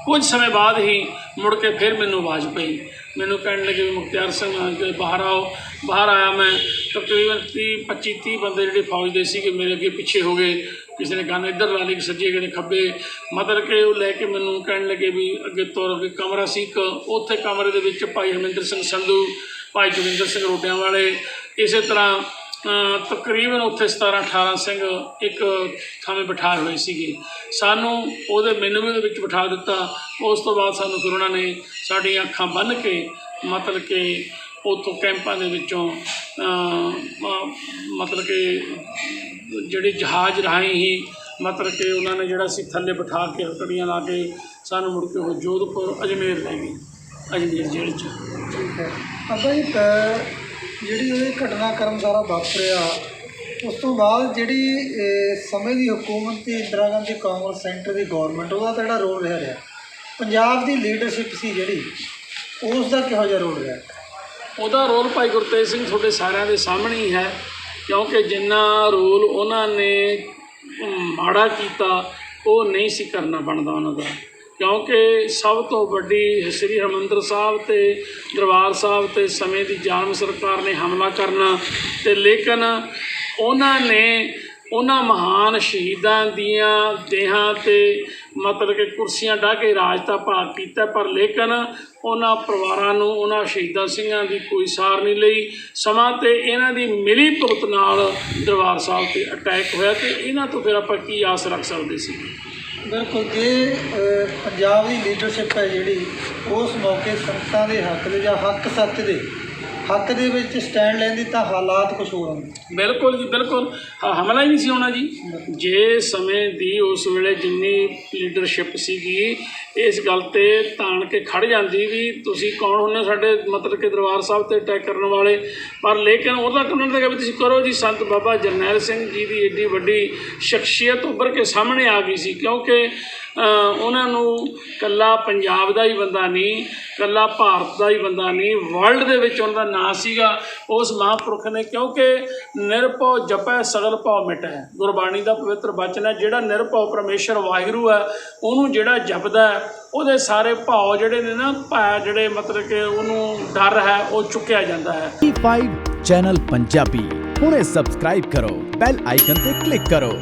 ਕੁਝ ਸਮੇਂ ਬਾਅਦ ਹੀ ਮੁੜ ਕੇ ਫਿਰ ਮੈਨੂੰ ਆਵਾਜ਼ ਪਈ, ਮੈਨੂੰ ਕਹਿਣ ਲੱਗੇ ਵੀ ਮੁਖਤਿਆਰ ਸਿੰਘ ਬਾਹਰ ਆਓ। ਬਾਹਰ ਆਇਆ ਮੈਂ, ਤਕਰੀਬਨ 25-30 ਬੰਦੇ ਜਿਹੜੇ ਫੌਜ ਦੇ ਸੀਗੇ ਮੇਰੇ ਅੱਗੇ ਪਿੱਛੇ ਹੋ ਗਏ, ਕਿਸੇ ਨੇ ਗਨ ਇੱਧਰ ਲਾ ਲਈ, ਸੱਜੇ ਕਿਸੇ ਨੇ ਖੱਬੇ, ਮਤਲਬ ਕਿ ਉਹ ਲੈ ਕੇ ਮੈਨੂੰ ਕਹਿਣ ਲੱਗੇ ਵੀ ਅੱਗੇ ਤੁਰ ਕੇ ਕਮਰਾ ਸੀ ਇੱਕ, ਉੱਥੇ ਕਮਰੇ ਦੇ ਵਿੱਚ ਭਾਈ ਹਰਮਿੰਦਰ ਸਿੰਘ ਸੰਧੂ, ਭਾਈ ਜੋਗਿੰਦਰ ਸਿੰਘ ਰੋਟਿਆਂ ਵਾਲੇ, ਇਸੇ ਤਰ੍ਹਾਂ ਤਕਰੀਬਨ ਉੱਥੇ 17-18 ਸਿੰਘ ਇੱਕ ਥਾਵੇਂ ਬਿਠਾਏ ਹੋਏ ਸੀਗੇ। ਸਾਨੂੰ ਮੈਨੂੰ ਵੀ ਉਹਦੇ ਵਿੱਚ ਬਿਠਾ ਦਿੱਤਾ। ਉਸ ਤੋਂ ਬਾਅਦ ਸਾਨੂੰ ਫਿਰ ਉਹਨਾਂ ਨੇ ਸਾਡੀਆਂ ਅੱਖਾਂ ਬੰਨ੍ਹ ਕੇ ਮਤਲਬ ਕਿ ਉੱਥੋਂ ਕੈਂਪਾਂ ਦੇ ਵਿੱਚੋਂ ਮਤਲਬ ਕਿ ਜਿਹੜੇ ਜਹਾਜ਼ ਰਾਹੀਂ ਹੀ ਮਤਲਬ ਕਿ ਉਹਨਾਂ ਨੇ ਜਿਹੜਾ ਸੀ ਥੱਲੇ ਬਿਠਾ ਕੇ ਹਥਕੜੀਆਂ ਲਾ ਕੇ ਸਾਨੂੰ ਮੁੜ ਕੇ ਉਹ ਜੋਧਪੁਰ ਅਜਮੇਰ ਲੈ ਗਏ, ਅਜਮੇਰ ਜੇਲ੍ਹ 'ਚ। ਠੀਕ ਹੈ ਅੱਬਾ ਜੀ, ਜਿਹੜੀ ਇਹ ਘਟਨਾਕ੍ਰਮ ਸਾਰਾ ਵਾਪਰਿਆ ਉਸ ਤੋਂ ਬਾਅਦ ਜਿਹੜੀ ਸਮੇਂ ਦੀ ਹਕੂਮਤ ਤੇ ਇੰਦਰਾ ਗਾਂਧੀ ਕਾਂਗਰਸ ਸੈਂਟਰ ਦੀ ਗੌਰਮੈਂਟ, ਉਹਦਾ ਤਾਂ ਜਿਹੜਾ ਰੋਲ ਰਿਹਾ ਪੰਜਾਬ ਦੀ ਲੀਡਰਸ਼ਿਪ ਸੀ ਜਿਹੜੀ, ਉਸ ਦਾ ਕਿਹੋ ਜਿਹਾ ਰੋਲ ਰਿਹਾ? ਉਹਦਾ ਰੋਲ ਭਾਈ ਗੁਰਤੇਜ ਸਿੰਘ ਤੁਹਾਡੇ ਸਾਰਿਆਂ ਦੇ ਸਾਹਮਣੇ ਹੀ ਹੈ, ਕਿਉਂਕਿ ਜਿੰਨਾ ਰੋਲ ਉਹਨਾਂ ਨੇ ਮਾੜਾ ਕੀਤਾ ਉਹ ਨਹੀਂ ਸੀ ਕਰਨਾ ਬਣਦਾ ਉਹਨਾਂ ਦਾ, ਕਿਉਂਕਿ ਸਭ ਤੋਂ ਵੱਡੀ ਸ੍ਰੀ ਹਰਿਮੰਦਰ ਸਾਹਿਬ ਤੇ ਦਰਬਾਰ ਸਾਹਿਬ ਤੇ ਸਮੇਂ ਦੀ ਜ਼ਾਲਮ ਸਰਕਾਰ ਨੇ ਹਮਲਾ ਕਰਨਾ, ਤੇ ਲੇਕਿਨ ਉਹਨਾਂ ਨੇ ਉਹਨਾਂ ਮਹਾਨ ਸ਼ਹੀਦਾਂ ਦੀਆਂ ਦੇਹਾਂ ਤੇ ਮਤਲਬ ਕਿ ਕੁਰਸੀਆਂ ਢਾਹ ਕੇ ਰਾਜ ਦਾ ਭਾਗ ਕੀਤਾ, ਪਰ ਲੇਕਿਨ ਉਹਨਾਂ ਪਰਿਵਾਰਾਂ ਨੂੰ, ਉਹਨਾਂ ਸ਼ਹੀਦਾਂ ਸਿੰਘਾਂ ਦੀ ਕੋਈ ਸਾਰ ਨਹੀਂ ਲਈ। ਸਮਾਂ ਤੇ ਇਹਨਾਂ ਦੀ ਮਿਲੀ ਭੁਗਤ ਨਾਲ ਦਰਬਾਰ ਸਾਹਿਬ 'ਤੇ ਅਟੈਕ ਹੋਇਆ, ਤੇ ਇਹਨਾਂ ਤੋਂ ਫਿਰ ਆਪਾਂ ਕੀ ਆਸ ਰੱਖ ਸਕਦੇ ਸੀ? ਬਿਲਕੁਲ, ਜੇ ਪੰਜਾਬ ਦੀ ਲੀਡਰਸ਼ਿਪ ਹੈ ਜਿਹੜੀ ਉਸ ਮੌਕੇ ਸੰਗਤਾਂ ਦੇ ਹੱਕ ਦੇ ਜਾਂ ਹੱਕ ਸੱਚ ਦੇ ਹੱਕ ਦੇ ਵਿੱਚ ਸਟੈਂਡ ਲੈਂਦੀ ਤਾਂ ਹਾਲਾਤ ਕੁਛ ਹੋਰ ਹੁੰਦੇ। ਬਿਲਕੁਲ ਜੀ, ਬਿਲਕੁਲ ਹਮਲਾ ਹੀ ਨਹੀਂ ਸੀ ਹੋਣਾ ਜੀ। ਜੇ ਸਮੇਂ ਦੀ ਉਸ ਵੇਲੇ ਜਿੰਨੀ ਲੀਡਰਸ਼ਿਪ ਸੀਗੀ ਇਸ ਗੱਲ 'ਤੇ ਤਾਣ ਕੇ ਖੜ ਜਾਂਦੀ ਵੀ ਤੁਸੀਂ ਕੌਣ ਹੁੰਦੇ ਸਾਡੇ ਮਤਲਬ ਕਿ ਦਰਬਾਰ ਸਾਹਿਬ 'ਤੇ ਅਟੈਕ ਕਰਨ ਵਾਲੇ, ਪਰ ਲੇਕਿਨ ਉਹਦਾ ਉਹਨਾਂ ਨੇ ਕਿਹਾ ਵੀ ਤੁਸੀਂ ਕਰੋ ਜੀ। ਸੰਤ ਬਾਬਾ ਜਰਨੈਲ ਸਿੰਘ ਜੀ ਦੀ ਏਡੀ ਵੱਡੀ ਸ਼ਖਸੀਅਤ ਉੱਭਰ ਕੇ ਸਾਹਮਣੇ ਆ ਗਈ ਸੀ, ਕਿਉਂਕਿ ਉਹਨਾਂ ਨੂੰ ਇਕੱਲਾ ਪੰਜਾਬ ਦਾ ਹੀ ਬੰਦਾ ਨਹੀਂ, ਇਕੱਲਾ ਭਾਰਤ ਦਾ ਹੀ ਬੰਦਾ ਨਹੀਂ, ਵਰਲਡ ਦੇ ਵਿੱਚ ਉਹਨਾਂ ਦਾ ਨਾਂ ਸੀਗਾ ਉਸ ਮਹਾਂਪੁਰਖ ਨੇ, ਕਿਉਂਕਿ ਨਿਰਭਉ ਜਪੈ ਸਗਲ ਭਉ ਮਿਟੈ, ਗੁਰਬਾਣੀ ਦਾ ਪਵਿੱਤਰ ਬਚਨ ਹੈ। ਜਿਹੜਾ ਨਿਰਭਉ ਪਰਮੇਸ਼ਰ ਵਾਹਿਗੁਰੂ ਹੈ ਉਹਨੂੰ ਜਿਹੜਾ ਜਪਦਾ ਹੈ ਉਹਦੇ ਸਾਰੇ ਭਾਅ ਜਿਹੜੇ ਨੇ ਨਾ ਜਿਹੜੇ ਮਤਲਬ ਕਿ ਉਹਨੂੰ ਡਰ ਹੈ ਉਹ ਚੁੱਕਿਆ ਜਾਂਦਾ ਹੈ। E5 ਚੈਨਲ ਪੰਜਾਬੀ ਹੁਣੇ ਸਬਸਕ੍ਰਾਈਬ ਕਰੋ, ਬੈਲ ਆਈਕਨ ਤੇ ਕਲਿੱਕ ਕਰੋ।